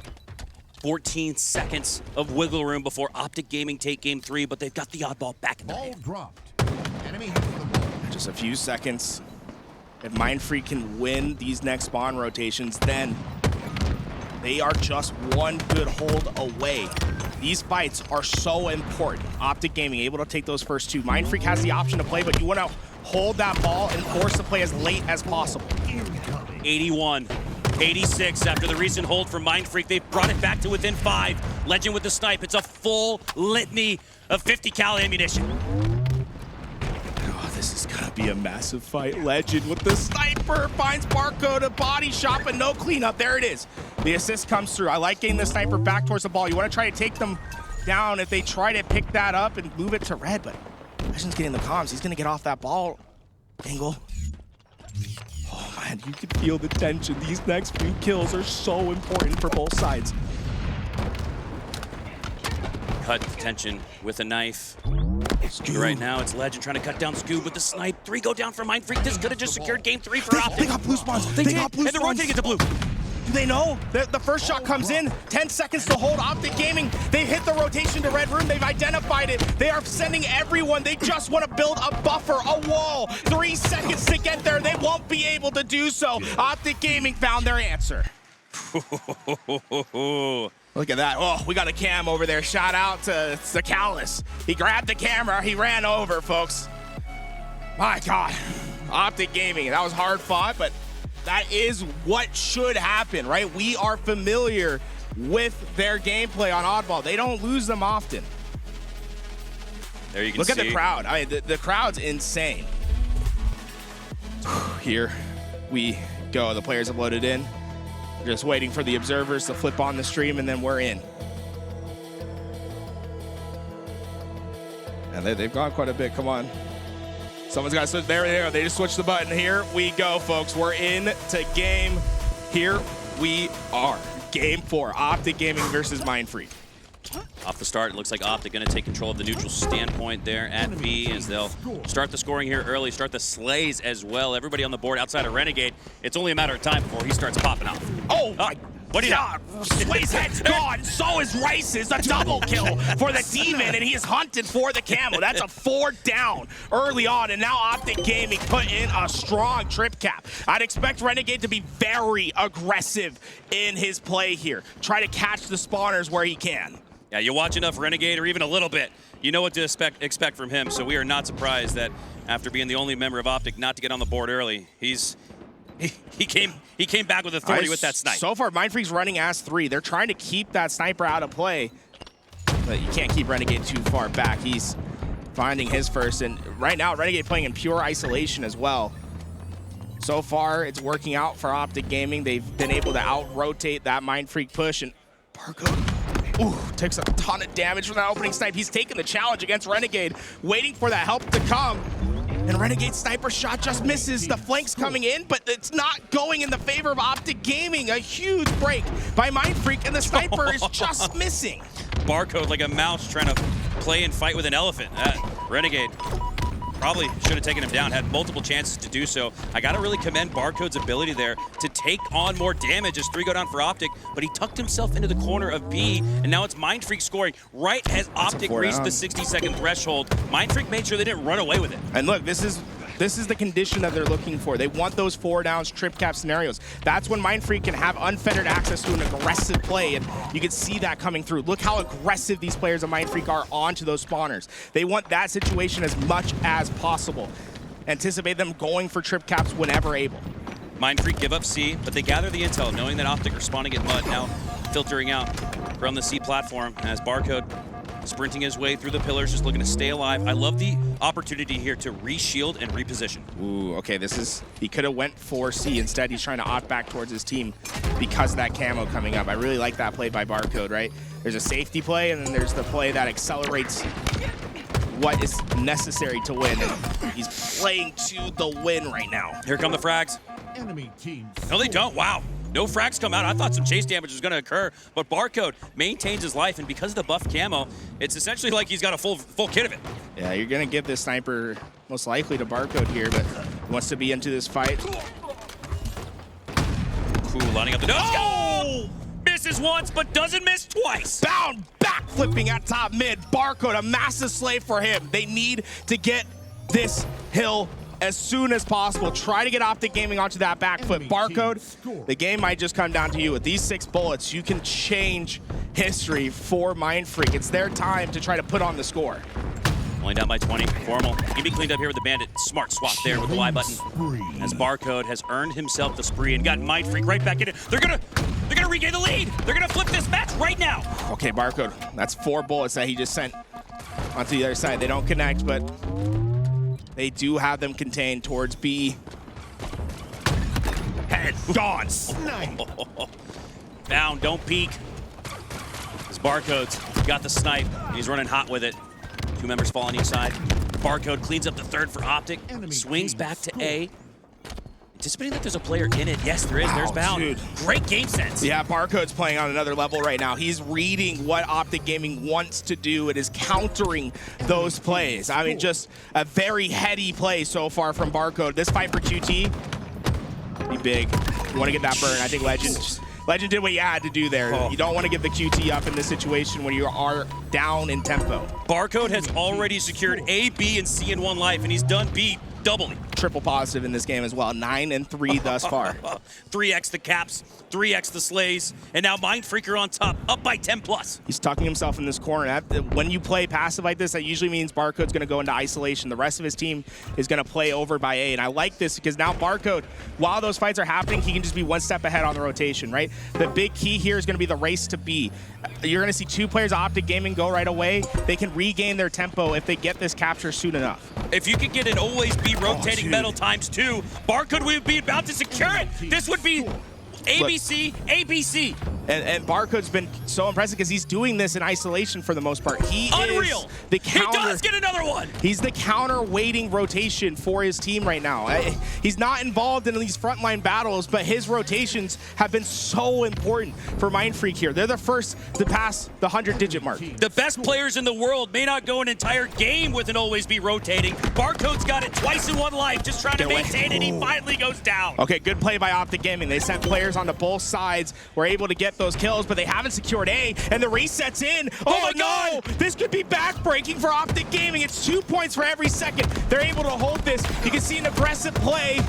14 seconds of wiggle room before Optic Gaming take game 3, but they've got the oddball back in the hand. Just a few seconds. If Mindfreak can win these next spawn rotations, then they are just one good hold away. These fights are so important. Optic Gaming able to take those first 2. Mindfreak has the option to play, but you want to hold that ball and force the play as late as possible. 81, 86 after the recent hold from Mindfreak. They've brought it back to within 5. Lqgend with the snipe. It's a full litany of 50 cal ammunition. Oh, this is gonna be a massive fight. Lqgend with the sniper finds Barcode, a body shot, but no cleanup. There it is. The assist comes through. I like getting the sniper back towards the ball. You want to try to take them down if they try to pick that up and move it to red, but Lqgend's getting the comms. He's gonna get off that ball angle. Oh man, you can feel the tension. These next few kills are so important for both sides. Cut the tension with a knife. Right now, it's Lqgend trying to cut down Scoob with the snipe. 3 go down for Mindfreak. This could have just secured game 3 for Optic. They got blue spawns. They got blue spawns. And they're rotating it to blue. Do they know? The first shot comes in, 10 seconds to hold. Optic Gaming, they hit the rotation to red room. They've identified it. They are sending everyone. They just want to build a buffer, a wall. 3 seconds to get there. They won't be able to do so. Optic Gaming found their answer. Look at that. Oh, we got a cam over there. Shout out to Callus. He grabbed the camera. He ran over, folks. My God. Optic Gaming. That was hard fought, but that is what should happen, right? We are familiar with their gameplay on Oddball. They don't lose them often. There you can Look see. at the crowd. I mean, the crowd's insane. Here we go. The players have loaded in. We're just waiting for the observers to flip on the stream, and then we're in. And they've gone quite a bit. Come on. Someone's got to switch. There they go. They just switched the button. Here we go, folks. We're in to game. Here we are. Game 4. Optic Gaming versus Mindfreak. Off the start, it looks like Optic going to take control of the neutral standpoint there at B as they'll start the scoring here early, start the slays as well. Everybody on the board outside of Renegade. It's only a matter of time before he starts popping off. Oh my what do you God, Sway's head's gone, so is Wryce's. A double kill for the Demon, and he is hunted for the camo. That's a 4 down early on, and now Optic Gaming put in a strong trip cap. I'd expect Renegade to be very aggressive in his play here. Try to catch the spawners where he can. Yeah, you watch enough Renegade or even a little bit, you know what to expect from him, so we are not surprised that after being the only member of Optic not to get on the board early, he came back with authority with that snipe. So far, Mindfreak's running as 3. They're trying to keep that sniper out of play, but you can't keep Renegade too far back. He's finding his first, and right now, Renegade playing in pure isolation as well. So far, it's working out for Optic Gaming. They've been able to out-rotate that Mindfreak push, and Barcode takes a ton of damage from that opening snipe. He's taking the challenge against Renegade, waiting for that help to come. And Renegade's sniper shot just misses. The flank's coming in, but it's not going in the favor of Optic Gaming. A huge break by Mindfreak, and the sniper is just missing. Barcode like a mouse trying to play and fight with an elephant. Renegade probably should have taken him down, had multiple chances to do so. I gotta really commend Barcode's ability there to take on more damage as 3 go down for Optic, but he tucked himself into the corner of B, and now it's Mindfreak scoring right as Optic reached the 60-second threshold. Mindfreak made sure they didn't run away with it. And look, this is the condition that they're looking for. They want those 4 downs, trip cap scenarios. That's when Mindfreak can have unfettered access to an aggressive play, and you can see that coming through. Look how aggressive these players of Mindfreak are onto those spawners. They want that situation as much as possible. Anticipate them going for trip caps whenever able. Mindfreak give up C, but they gather the intel, knowing that Optic are spawning at mud, now filtering out from the C platform as Barcode sprinting his way through the pillars, just looking to stay alive. I love the opportunity here to re-shield and reposition. Ooh, okay, he could have went for C. Instead, he's trying to opt back towards his team because of that camo coming up. I really like that play by Barcode, right? There's a safety play, and then there's the play that accelerates what is necessary to win. And he's playing to the win right now. Here come the frags. Enemy team. No, they don't. Wow. No frags come out. I thought some chase damage was going to occur, but Barcode maintains his life, and because of the buff camo, it's essentially like he's got a full kit of it. Yeah, you're going to give this sniper most likely to Barcode here, but he wants to be into this fight. Cool, lining up the... Oh! Misses once, but doesn't miss twice. Bound, back flipping at top mid. Barcode, a massive slay for him. They need to get this hill as soon as possible. Try to get Optic Gaming onto that back foot. Barcode, the game might just come down to you. With these 6 bullets, you can change history for Mindfreak. It's their time to try to put on the score. Only down by 20. Formal. Can be cleaned up here with the bandit. Smart swap there with the Y button. As Barcode has earned himself the spree and got Mindfreak right back in it. They're gonna regain the lead. They're gonna flip this match right now. Okay, Barcode. That's 4 bullets that he just sent onto the other side. They don't connect, but they do have them contained towards B. Head gone. Down, don't peek. As Barcode's got the snipe, and he's running hot with it. 2 members fall on each side. Barcode cleans up the 3rd for Optic, swings back to A. Anticipating that there's a player in it. Yes, there is. There's Bound. Dude. Great game sense. Yeah, Barcode's playing on another level right now. He's reading what Optic Gaming wants to do and is countering those plays. I mean, just a very heady play so far from Barcode. This fight for QT, be big. You want to get that burn. I think Lqgend did what you had to do there. Oh. You don't want to give the QT up in this situation when you are down in tempo. Barcode has already secured A, B, and C in 1 life, and he's done B doubly. Triple positive in this game as well. 9 and 3 thus far. 3x the caps, 3x the slays, and now Mindfreaker on top, up by 10 plus. He's tucking himself in this corner. When you play passive like this, that usually means Barcode's going to go into isolation. The rest of his team is going to play over by A, and I like this because now Barcode, while those fights are happening, he can just be 1 step ahead on the rotation, right? The big key here is going to be the race to B. You're going to see 2 players of Optic Gaming go right away. They can regain their tempo if they get this capture soon enough. If you could get an always be rotating metal ×2, Barcode would be about to secure it. This would be ABC, ABC. And Barcode's been so impressive because he's doing this in isolation for the most part. He Unreal. is the counter. He does get another one. He's the counter-waiting rotation for his team right now. He's not involved in these frontline battles, but his rotations have been so important for Mindfreak here. They're the first to pass the 100-digit mark. The best players in the world may not go an entire game with an always be rotating. Barcode's got it twice in one life, just trying to maintain it. He finally goes down. Okay, good play by Optic Gaming. They sent players onto both sides, were able to get those kills, but they haven't secured A, and the reset's in. Oh my God! This could be backbreaking for Optic Gaming. It's 2 points for every second. They're able to hold this. You can see an aggressive play.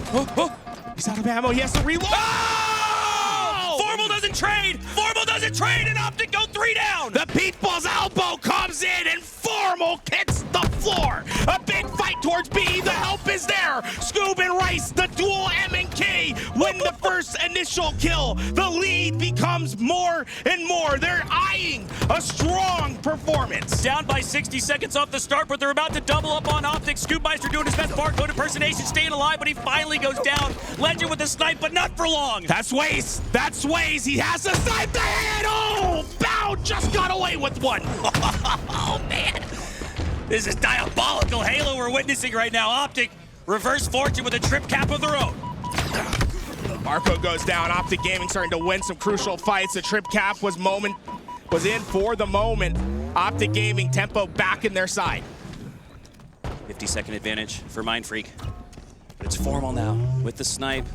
He's out of ammo. He has to reload. Oh! Formal doesn't trade. Formal doesn't trade, and Optic go 3 down. The Peatball's elbow comes in, and Formal hits the floor. A big fight towards B. The help is there. Scoob and Wryce, the dual M and K, win the first initial kill. The lead becomes more and more. They're eyeing a strong performance. Down by 60 seconds off the start, but they're about to double up on Optic. Scoobmeistr doing his best Barcode impersonation, staying alive, but he finally goes down. Legend with the snipe, but not for long. That's Swayz. That's Swayz. He has to snipe the head. Oh, Bow just got away with one. Oh, man. This is diabolical Halo we're witnessing right now. Optic, reverse fortune with a trip cap of their own. Barcode goes down. Optic Gaming starting to win some crucial fights. The trip cap was in for the moment. Optic Gaming tempo back in their side. 50-second advantage for Mindfreak. But it's Formal now with the snipe.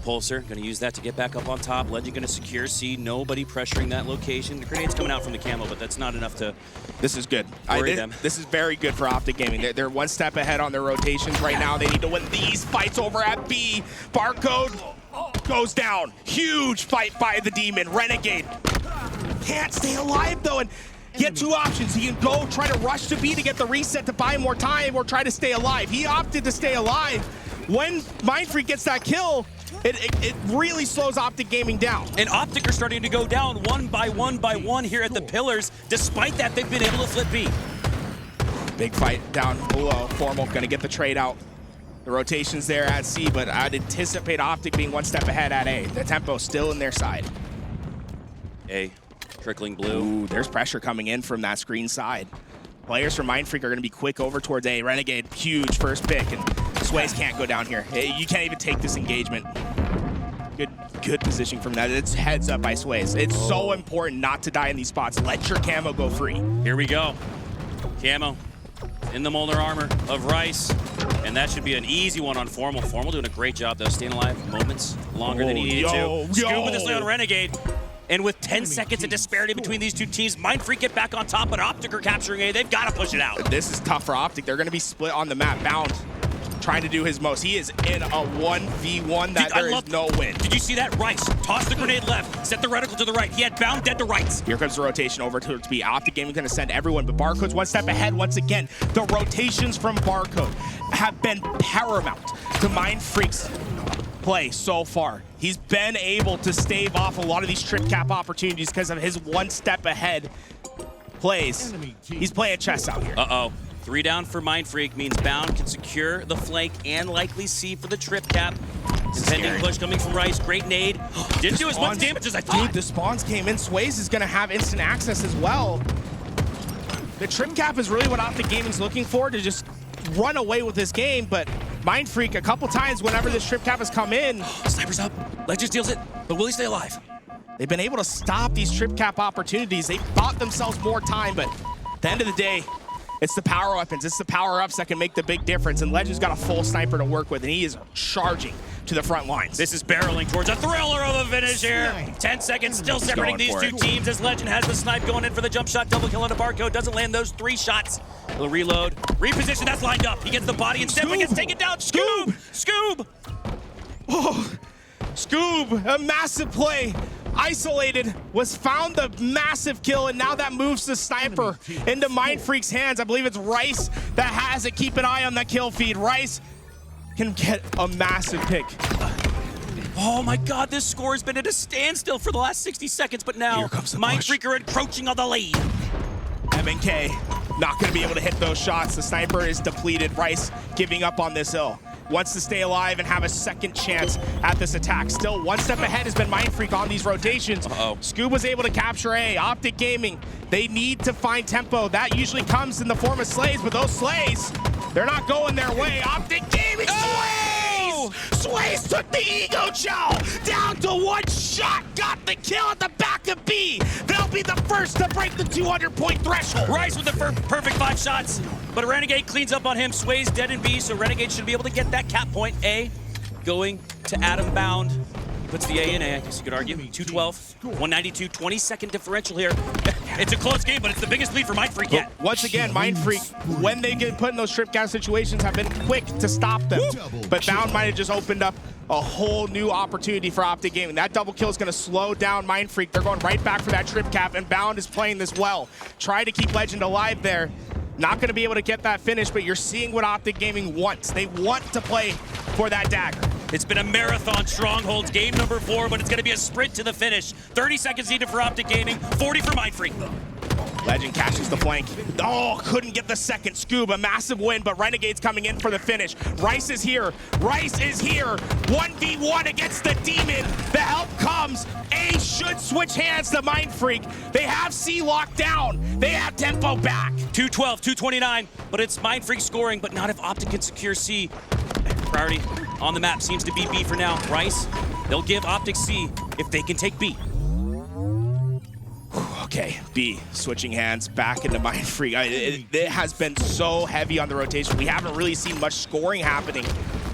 Pulsar gonna use that to get back up on top. Legend gonna secure C. Nobody pressuring that location. The grenade's coming out from the camo, but that's not enough to. This is good. Worry them. This is very good for Optic Gaming. They're one step ahead on their rotations right now. They need to win these fights over at B. Barcode goes down. Huge fight by the Demon. Renegade can't stay alive though, and he had 2 options. He can go try to rush to B to get the reset to buy more time, or try to stay alive. He opted to stay alive. When Mindfreak gets that kill, it really slows Optic Gaming down. And Optic are starting to go down one by one here at the pillars. Despite that, they've been able to flip B. Big fight down below. Formal gonna get the trade out. The rotation's there at C, but I'd anticipate Optic being one step ahead at A. The tempo's still in their side. A, trickling blue. Ooh, there's pressure coming in from that screen side. Players from Mindfreak are gonna be quick over towards A. Renegade, huge first pick, and Swayz can't go down here. You can't even take this engagement. Good position from that. It's heads up by Swayz. It's so important not to die in these spots. Let your camo go free. Here we go. Camo in the Molnar armor of Wryce. And that should be an easy one on Formal. Formal doing a great job though, staying alive moments longer than he needed to. Scoob with this on Renegade. And with 10 seconds of disparity between these two teams, Mindfreak get back on top, but Optic are capturing A. They've got to push it out. This is tough for Optic. They're going to be split on the map. Bound trying to do his most. He is in a 1v1 that there is no win. Did you see that? Wryce toss the grenade left, set the reticle to the right. He had Bound dead to rights. Here comes the rotation over towards B. Optic Gaming going to send everyone, but Barcode's one step ahead once again. The rotations from Barcode have been paramount to Mindfreak's play so far. He's been able to stave off a lot of these trip cap opportunities because of his one step ahead plays. He's playing chess out here. Uh-oh. 3 down for Mindfreak means Bound can secure the flank and likely C for the trip cap. Impending push coming from Wryce. Great nade. Didn't do as much damage as I thought. Dude, the spawns came in. Swayz is going to have instant access as well. The trip cap is really what Optic Gaming's looking for, to just run away with this game, but Mindfreak a couple times whenever this trip cap has come in. Sniper's up. Legend steals it, but will he stay alive? They've been able to stop these trip cap opportunities. They bought themselves more time, but at the end of the day, it's the power weapons, it's the power-ups that can make the big difference, and Legend's got a full sniper to work with, and he is charging to the front lines. This is barreling towards a thriller of a finish here. 10 seconds still separating these two teams as Legend has the snipe going in for the jump shot. Double kill on the Barcode. Doesn't land those 3 shots. He'll reload. Reposition. That's lined up. He gets the body instead, but gets taken down. Scoob! Scoob! Oh, Scoob, a massive play. Isolated, was found the massive kill, and now that moves the sniper into Mindfreak's hands. I believe it's Wryce that has it. Keep an eye on that kill feed. Wryce can get a massive pick. Oh my God, this score has been at a standstill for the last 60 seconds, but now Mindfreak are encroaching on the lead. MNK not going to be able to hit those shots. The sniper is depleted. Wryce giving up on this hill. wants to stay alive and have a second chance at this attack. Still, one step ahead has been Mindfreak on these rotations. Scoob was able to capture A. Optic Gaming, they need to find tempo. That usually comes in the form of Swayz, but those Swayz, they're not going their way. Optic Gaming, Swayz! Swayz took the ego chow down to one shot, got the kill at the back of B. They'll be the first to break the 200-point threshold. Wryce with the perfect 5 shots, but Renegade cleans up on him. Swayz dead in B, so Renegade should be able to get that cap point. A going to Adam Bound. Puts the A in A, I guess you could argue. 212, 192, 20-second differential here. It's a close game, but it's the biggest lead for Mindfreak yet. Once again, Mindfreak, when they get put in those strip cap situations, have been quick to stop them. But Bound might have just opened up a whole new opportunity for Optic Gaming. That double kill is going to slow down Mindfreak. They're going right back for that trip cap, and Bound is playing this well. Try to keep Lqgend alive there. Not going to be able to get that finish, but you're seeing what Optic Gaming wants. They want to play for that dagger. It's been a marathon strongholds, game number 4, but it's going to be a sprint to the finish. 30 seconds needed for Optic Gaming, 40 for Mindfreak. Lqgend catches the flank. Oh, couldn't get the second. Scoob, a massive win, but Renegade's coming in for the finish. Wryce is here. Wryce is here. 1v1 against the Demon. The help comes. A should switch hands to Mindfreak. They have C locked down. They have tempo back. 212, 229, but it's Mindfreak scoring, but not if Optic can secure C. Priority on the map seems to be B for now. Wryce, they'll give Optic C if they can take B. Okay, B switching hands back into Mindfreak. It has been so heavy on the rotation. We haven't really seen much scoring happening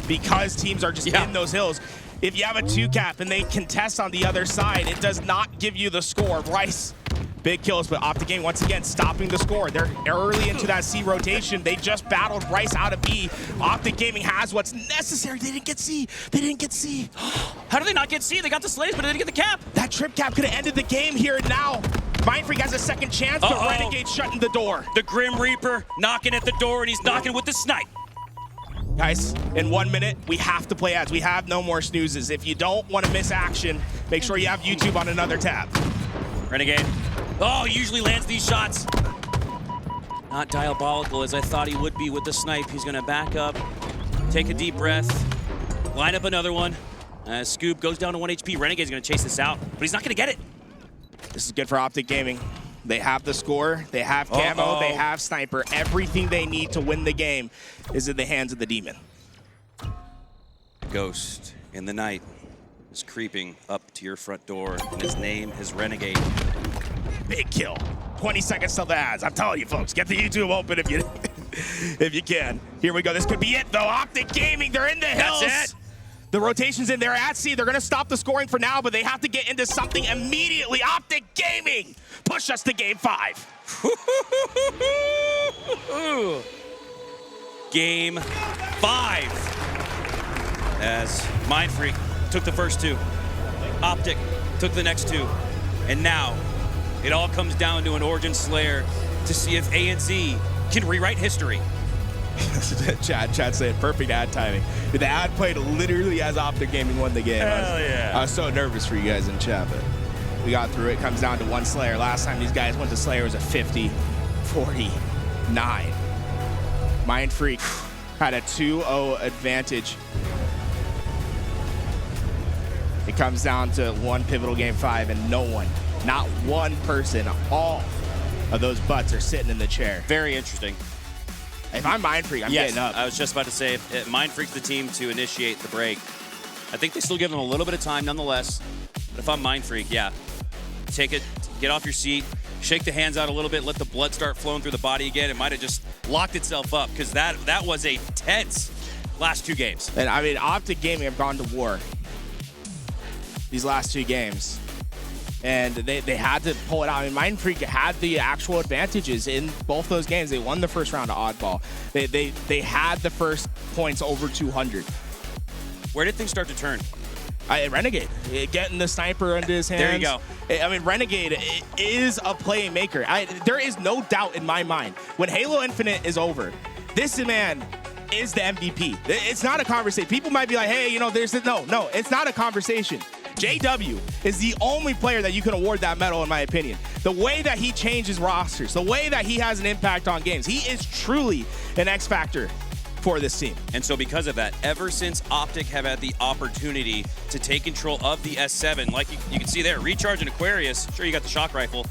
because teams are just in those hills. If you have a 2-cap and they contest on the other side, it does not give you the score. Wryce, big kills, but Optic Gaming once again stopping the score. They're early into that C rotation. They just battled Wryce out of B. Optic Gaming has what's necessary. They didn't get C. They didn't get C. How do they not get C? They got the Slays, but they didn't get the cap. That trip cap could have ended the game here and now. Mindfreak has a second chance, but Renegade shutting the door. The Grim Reaper knocking at the door, and he's knocking with the snipe. Guys, in 1 minute, we have to play ads. We have no more snoozes. If you don't want to miss action, make sure you have YouTube on another tab. Renegade. Oh, he usually lands these shots. Not diabolical as I thought he would be with the snipe. He's going to back up, take a deep breath, line up another one. Scoob goes down to 1 HP. Renegade's going to chase this out, but he's not going to get it. This is good for Optic Gaming. They have the score, they have camo, they have sniper. Everything they need to win the game is in the hands of the Demon. Ghost in the night is creeping up to your front door, and his name is Renegade. Big kill. 20 seconds till the ads. I'm telling you, folks, get the YouTube open if you if you can. Here we go. This could be it, though. Optic Gaming, they're in the hills. That's it. The rotation's in there at C. They're going to stop the scoring for now, but they have to get into something immediately. Optic Gaming, push us to game 5. Game 5. As Mindfreak took the first 2. Optic took the next 2. And now, it all comes down to an Origin Slayer to see if A and Z can rewrite history. Chad said perfect ad timing. The ad played literally as Optic Gaming won the game. I was so nervous for you guys in chat, but we got through it. Comes down to 1 Slayer. Last time these guys went to Slayer was a 50-49. Mindfreak had a 2-0 advantage. It comes down to one pivotal game 5, and no one, not one person, all of those butts are sitting in the chair. Very interesting. If I'm Mindfreak, I'm getting up. I was just about to say, if Mindfreak's the team to initiate the break, I think they still give them a little bit of time nonetheless. But if I'm Mindfreak, yeah, take it, get off your seat, shake the hands out a little bit, let the blood start flowing through the body again. It might have just locked itself up because that was a tense last 2 games. And I mean, Optic Gaming have gone to war these last 2 games. And they had to pull it out. I mean, Mindfreak had the actual advantages in both those games. They won the first round of Oddball. They had the first points over 200. Where did things start to turn? Renegade, getting the sniper into his hands. There you go. I mean, Renegade is a playmaker. There is no doubt in my mind. When Halo Infinite is over, this man is the MVP. It's not a conversation. People might be like, hey, you know, no, it's not a conversation. JW is the only player that you can award that medal, in my opinion. The way that he changes rosters, the way that he has an impact on games, he is truly an X factor for this team. And so because of that, ever since Optic have had the opportunity to take control of the S7, like you can see there, Recharge and Aquarius, sure you got the shock rifle,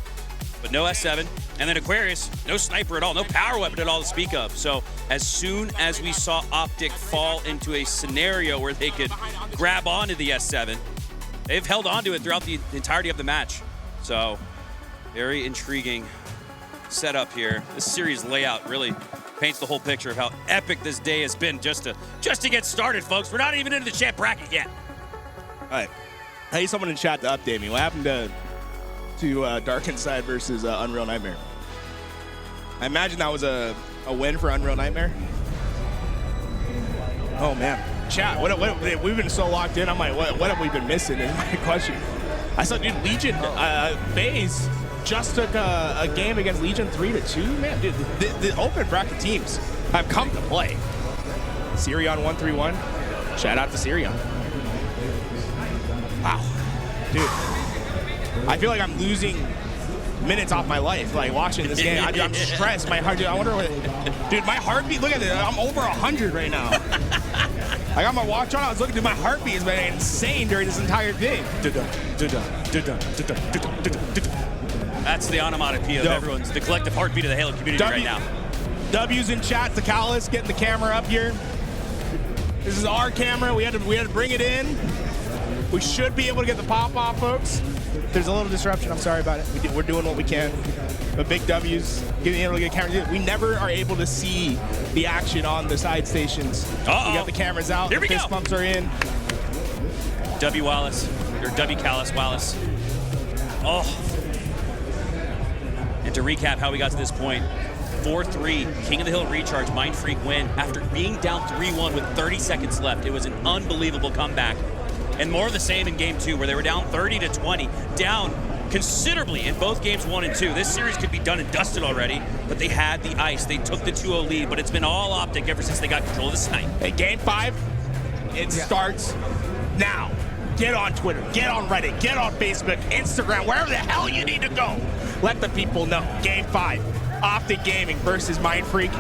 but no S7. And then Aquarius, no sniper at all, no power weapon at all to speak of. So as soon as we saw Optic fall into a scenario where they could grab onto the S7, they've held onto it throughout the entirety of the match. So very intriguing setup here. This series layout really paints the whole picture of how epic this day has been just to get started, folks. We're not even into the chat bracket yet. All right. I need someone in chat to update me. What happened to Dark Inside versus Unreal Nightmare? I imagine that was a win for Unreal Nightmare. Oh, man. Chat, what we've been so locked in. I'm like, what have we been missing is my question. I saw, dude, Lqgend, FaZe just took a game against Lqgend 3-2. Man, dude, the open bracket teams have come to play. Sirion 131. Shout out to Sirion. Wow. Dude, I feel like I'm losing minutes off my life, like watching this game. I'm stressed. My heart, dude, I wonder what, dude, my heartbeat, look at it. I'm over 100 right now. I got my watch on. I was looking, dude, my heartbeat has been insane during this entire thing. That's the onomatopoeia of everyone's, the collective heartbeat of the Halo community right now. W's in chat to Callis, getting the camera up here. This is our camera. We had to bring it in. We should be able to get the pop off, folks. There's a little disruption. I'm sorry about it. We're doing what we can. But big W's, getting able to get cameras. We never are able to see the action on the side stations. We got the cameras out. Here we Fist go. bumps are in. W Wallace, or W Callis Wallace. Oh. And to recap how we got to this point, 4-3, King of the Hill Recharge, Mindfreak win after being down 3-1 with 30 seconds left. It was an unbelievable comeback. And more of the same in game 2, where they were down 30-20, down considerably in both games 1 and 2. This series could be done and dusted already, but they had the ice. They took the 2-0 lead, but it's been all Optic ever since they got control of the snipe. Hey, game 5, it starts now. Get on Twitter, get on Reddit, get on Facebook, Instagram, wherever the hell you need to go. Let the people know. Game 5, Optic Gaming versus Mindfreak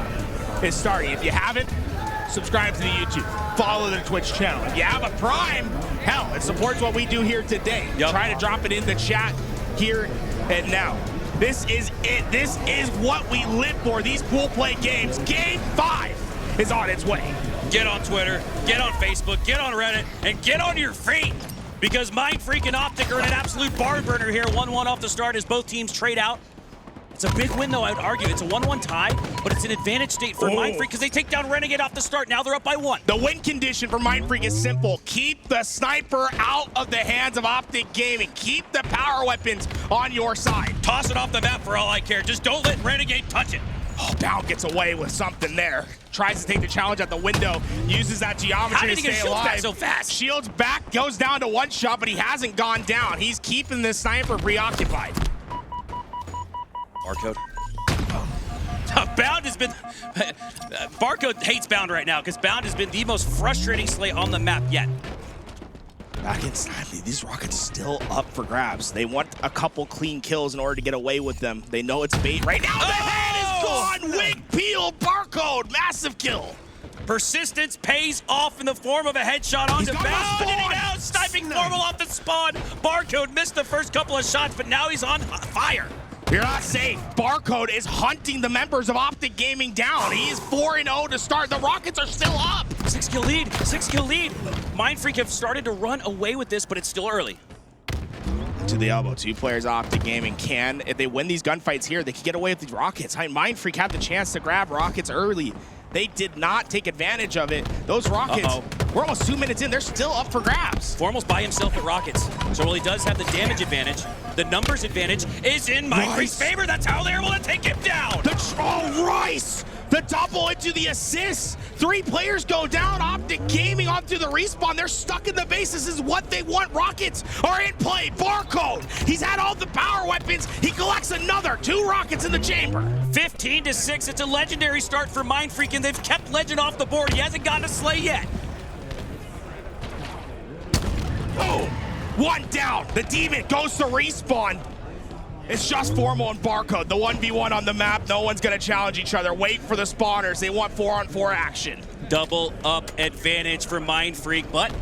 is starting. If you haven't, subscribe to the YouTube. Follow the Twitch channel. If you have a Prime, hell, it supports what we do here today. Try to drop it in the chat here and now. This is it. This is what we live for, these pool play games. Game 5 is on its way. Get on Twitter, get on Facebook, get on Reddit, and get on your feet, because Mindfreak and Optic are in an absolute barn burner here. 1-1 off the start as both teams trade out. It's a big win, though, I would argue. It's a 1-1 tie, but it's an advantage state for Mindfreak because they take down Renegade off the start. Now they're up by 1. The win condition for Mindfreak is simple. Keep the sniper out of the hands of Optic Gaming. Keep the power weapons on your side. Toss it off the map for all I care. Just don't let Renegade touch it. Oh, Bound gets away with something there. Tries to take the challenge at the window. Uses that geometry to stay alive. Back so fast? Shields back, goes down to 1 shot, but he hasn't gone down. He's keeping this sniper preoccupied. Barcode. Bound has been... Barcode hates Bound right now because Bound has been the most frustrating slay on the map yet. Back inside, these Rockets still up for grabs. They want a couple clean kills in order to get away with them. They know it's bait right now. The head is gone. Wig peeled. Barcode. Massive kill. Persistence pays off in the form of a headshot onto Bound. And he now sniping Formal off the spawn. Barcode missed the first couple of shots, but now he's on fire. You're not safe. Barcode is hunting the members of Optic Gaming down. He is 4-0 to start. The Rockets are still up. 6-kill lead. 6-kill lead. Mindfreak have started to run away with this, but it's still early. To the elbow. 2 players Optic Gaming can. If they win these gunfights here, they can get away with these Rockets. Mindfreak had the chance to grab Rockets early. They did not take advantage of it. Those Rockets, we're almost 2 minutes in. They're still up for grabs. Formal's by himself at Rockets. So while he does have the damage advantage, the numbers advantage is in Mindfreak's favor. That's how they're able to take him down. Wryce! The double into the assist. 3 players go down. Optic Gaming onto the respawn. They're stuck in the base. This is what they want. Rockets are in play. Barcode. He's had all the power weapons. He collects another 2 rockets in the chamber. 15-6. It's a legendary start for Mindfreak, and they've kept Legend off the board. He hasn't gotten a slay yet. Boom. 1 down. The demon goes to respawn. It's just Formal and Barcode. The 1v1 on the map. No one's going to challenge each other. Wait for the spawners. They want 4-on-4 action. Double up advantage for Mindfreak, but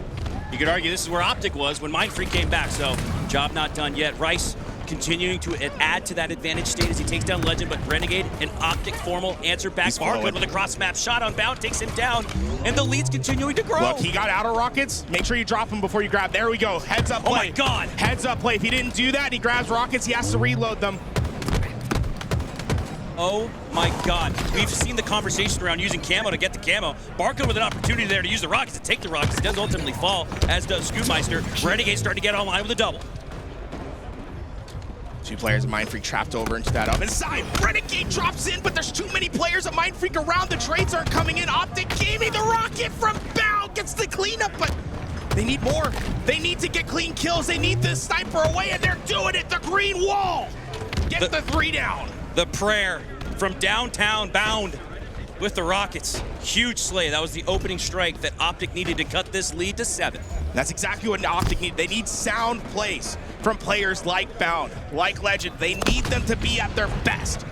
you could argue this is where Optic was when Mindfreak came back, so job not done yet. Wryce continuing to add to that advantage state as he takes down Lqgend, but Renegade and Optic Formal answer back. Barcode with a cross-map shot on Bound takes him down, and the lead's continuing to grow. Look, he got out of rockets. Make sure you drop him before you grab. There we go. Heads up play. Oh my God. Heads up play. If he didn't do that, he grabs rockets. He has to reload them. Oh my God. We've seen the conversation around using camo to get the camo. Barcode with an opportunity there to use the rockets to take the rockets. He does ultimately fall, as does Scoobmeistr. Renegade starting to get online with a double. Two players of Mindfreak trapped over into that oven side. Renegade drops in, but there's too many players of Mindfreak around. The trades aren't coming in. Optic gaming the rocket from Bound gets the cleanup, but they need more. They need to get clean kills. They need the sniper away, and they're doing it. The green wall. Get the 3 down. The prayer from downtown Bound with the rockets. Huge slay. That was the opening strike that Optic needed to cut this lead to 7. That's exactly what Optic need. They need sound plays from players like Bound, like Lqgend. They need them to be at their best.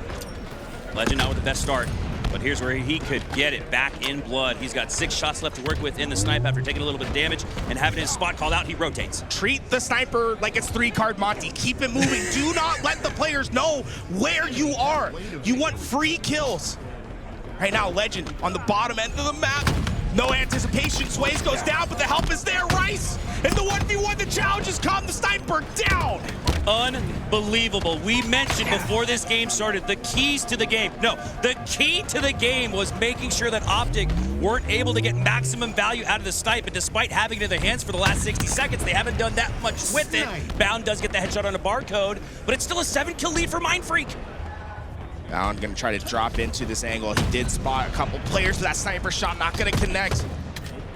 Lqgend now with the best start, but here's where he could get it back in blood. He's got 6 shots left to work with in the snipe after taking a little bit of damage and having his spot called out. He rotates. Treat the sniper like it's 3-card Monty. Keep it moving. Do not let the players know where you are. You want free kills. Right now, Lqgend on the bottom end of the map. No anticipation. Swayz goes down, but the help is there. Wryce in the 1v1. The challenges come. The sniper down. Unbelievable. We mentioned before this game started the keys to the game. No, the key to the game was making sure that Optic weren't able to get maximum value out of the snipe, and despite having it in their hands for the last 60 seconds, they haven't done that much with it. Bound does get the headshot on a Barcode, but it's still a 7-kill lead for Mindfreak. Bound gonna try to drop into this angle. He did spot a couple players for that sniper shot, not gonna connect.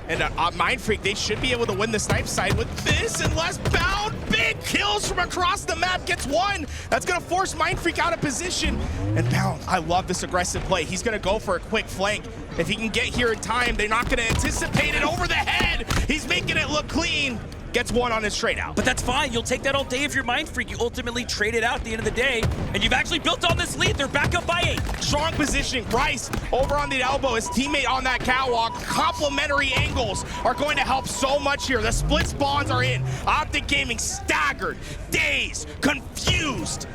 And Mindfreak, they should be able to win the snipe side with this, unless Bound big kills from across the map gets 1. That's gonna force Mindfreak out of position. And Bound, I love this aggressive play. He's gonna go for a quick flank. If he can get here in time, they're not gonna anticipate it over the head. He's making it look clean. Gets 1 on his trade out. But that's fine. You'll take that all day if you're Mindfreak. You ultimately trade it out at the end of the day, and you've actually built on this lead. They're back up by 8. Strong positioning. Wryce over on the elbow. His teammate on that catwalk. Complementary angles are going to help so much here. The split spawns are in. Optic Gaming staggered, dazed, confused.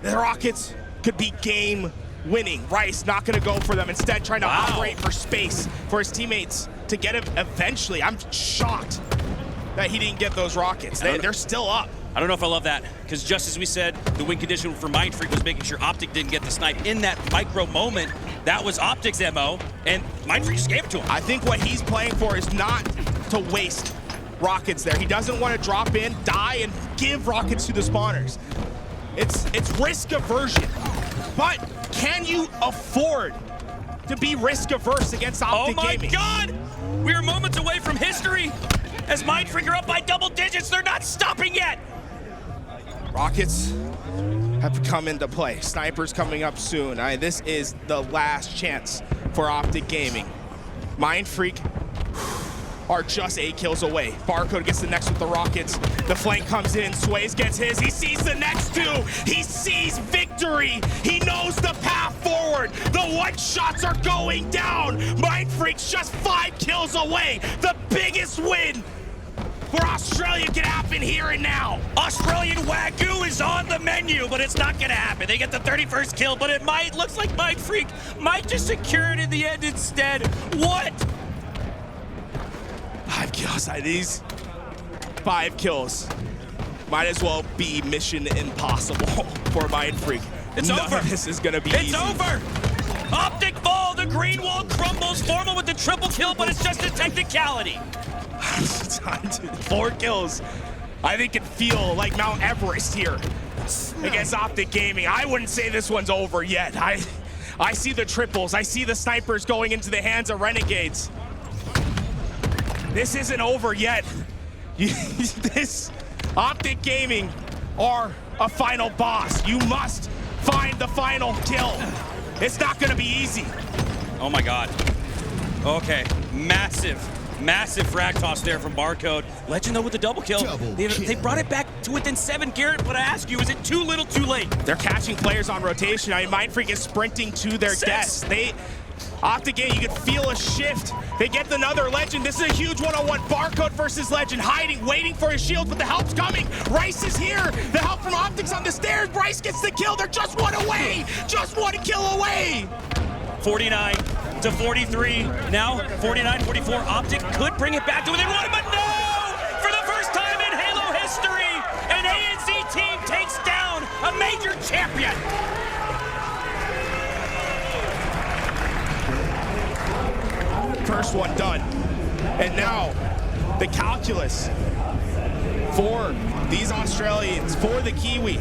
The Rockets could be game winning. Wryce not going to go for them. Instead, trying to operate for space for his teammates to get him eventually. I'm shocked that he didn't get those rockets. They're still up. I don't know if I love that, because just as we said, the win condition for Mindfreak was making sure Optic didn't get the snipe in that micro moment. That was Optic's MO, and Mindfreak just gave it to him. I think what he's playing for is not to waste rockets there. He doesn't want to drop in, die, and give rockets to the spawners. It's risk aversion. But can you afford to be risk averse against Optic Gaming? Oh my God! We're moments away from history. As Mindfreak are up by double digits, they're not stopping yet. Rockets have come into play. Snipers coming up soon. This is the last chance for Optic Gaming. Mindfreak are just 8 kills away. Barcode gets the next with the rockets. The flank comes in. Swayz gets his. He sees the next 2. He sees victory. He knows the path forward. The 1-shots are going down. Mindfreak's just 5 kills away. The biggest win for Australia can happen here and now. Australian Wagyu is on the menu, but it's not gonna happen. They get the 31st kill, but it might. Looks like Mindfreak might just secure it in the end instead. What? 5 kills. These 5 kills might as well be mission impossible for Mindfreak. It's over. This is gonna be It's easy. over. Optic fall. The green wall crumbles. Formal with the triple kill, but it's just a technicality. 4 kills. I think it feel like Mount Everest here against Optic Gaming. I wouldn't say this one's over yet. I see the triples. I see the snipers going into the hands of Renegades. This isn't over yet. This Optic Gaming are a final boss. You must find the final kill. It's not gonna be easy. Oh my God. Okay, massive Massive frag toss there from Barcode. Legend though with the double kill. They brought it back to within 7. Garrett, but I ask you, is it too little too late? They're catching players on rotation. I mean, Mindfreak is sprinting to their deaths. Optic, you can feel a shift. They get another Legend. This is a huge one-on-one. Barcode versus Legend, hiding, waiting for his shield, but the help's coming. Wryce is here. The help from Optic's on the stairs. Wryce gets the kill. They're just one away. Just one kill away. 49 to 43. Now 49-44. Optic could bring it back to within 1, but no! For the first time in Halo history, an ANZ team takes down a major champion. First one done. And now the calculus for these Australians, for the Kiwi,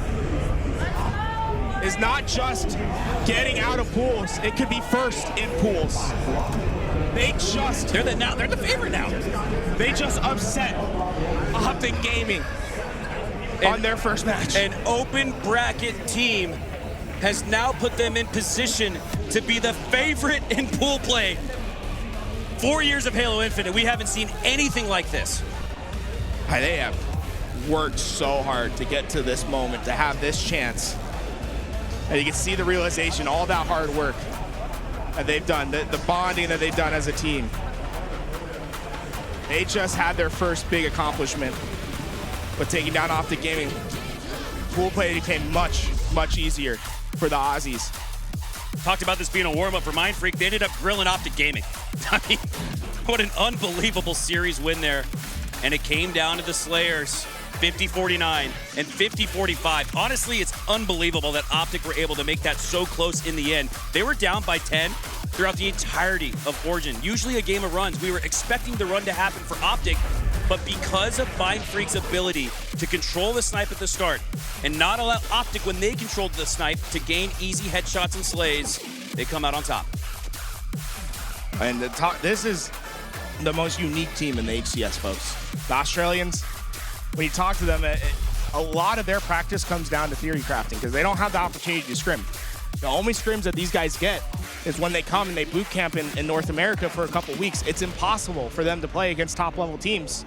is not just getting out of pools. It could be first in pools. They're the favorite now. They just upset Optic Gaming on their first match. An open bracket team has now put them in position to be the favorite in pool play. 4 years of Halo Infinite, we haven't seen anything like this. They have worked so hard to get to this moment, to have this chance. And you can see the realization, all that hard work that they've done, the bonding that they've done as a team. They just had their first big accomplishment with taking down Optic Gaming. Pool play became much, much easier for the Aussies. Talked about this being a warm-up for Mindfreak. They ended up grilling Optic Gaming. I mean, what an unbelievable series win there. And it came down to the Slayers, 50-49 and 50-45. Honestly, it's unbelievable that Optic were able to make that so close in the end. They were down by 10 throughout the entirety of Origin. Usually a game of runs. We were expecting the run to happen for Optic, but because of Mindfreak's ability to control the snipe at the start and not allow Optic, when they controlled the snipe, to gain easy headshots and slays, they come out on top. And this is the most unique team in the HCS, folks. The Australians, when you talk to them, a lot of their practice comes down to theory crafting because they don't have the opportunity to scrim. The only scrims that these guys get is when they come and they boot camp in North America for a couple weeks. It's impossible for them to play against top-level teams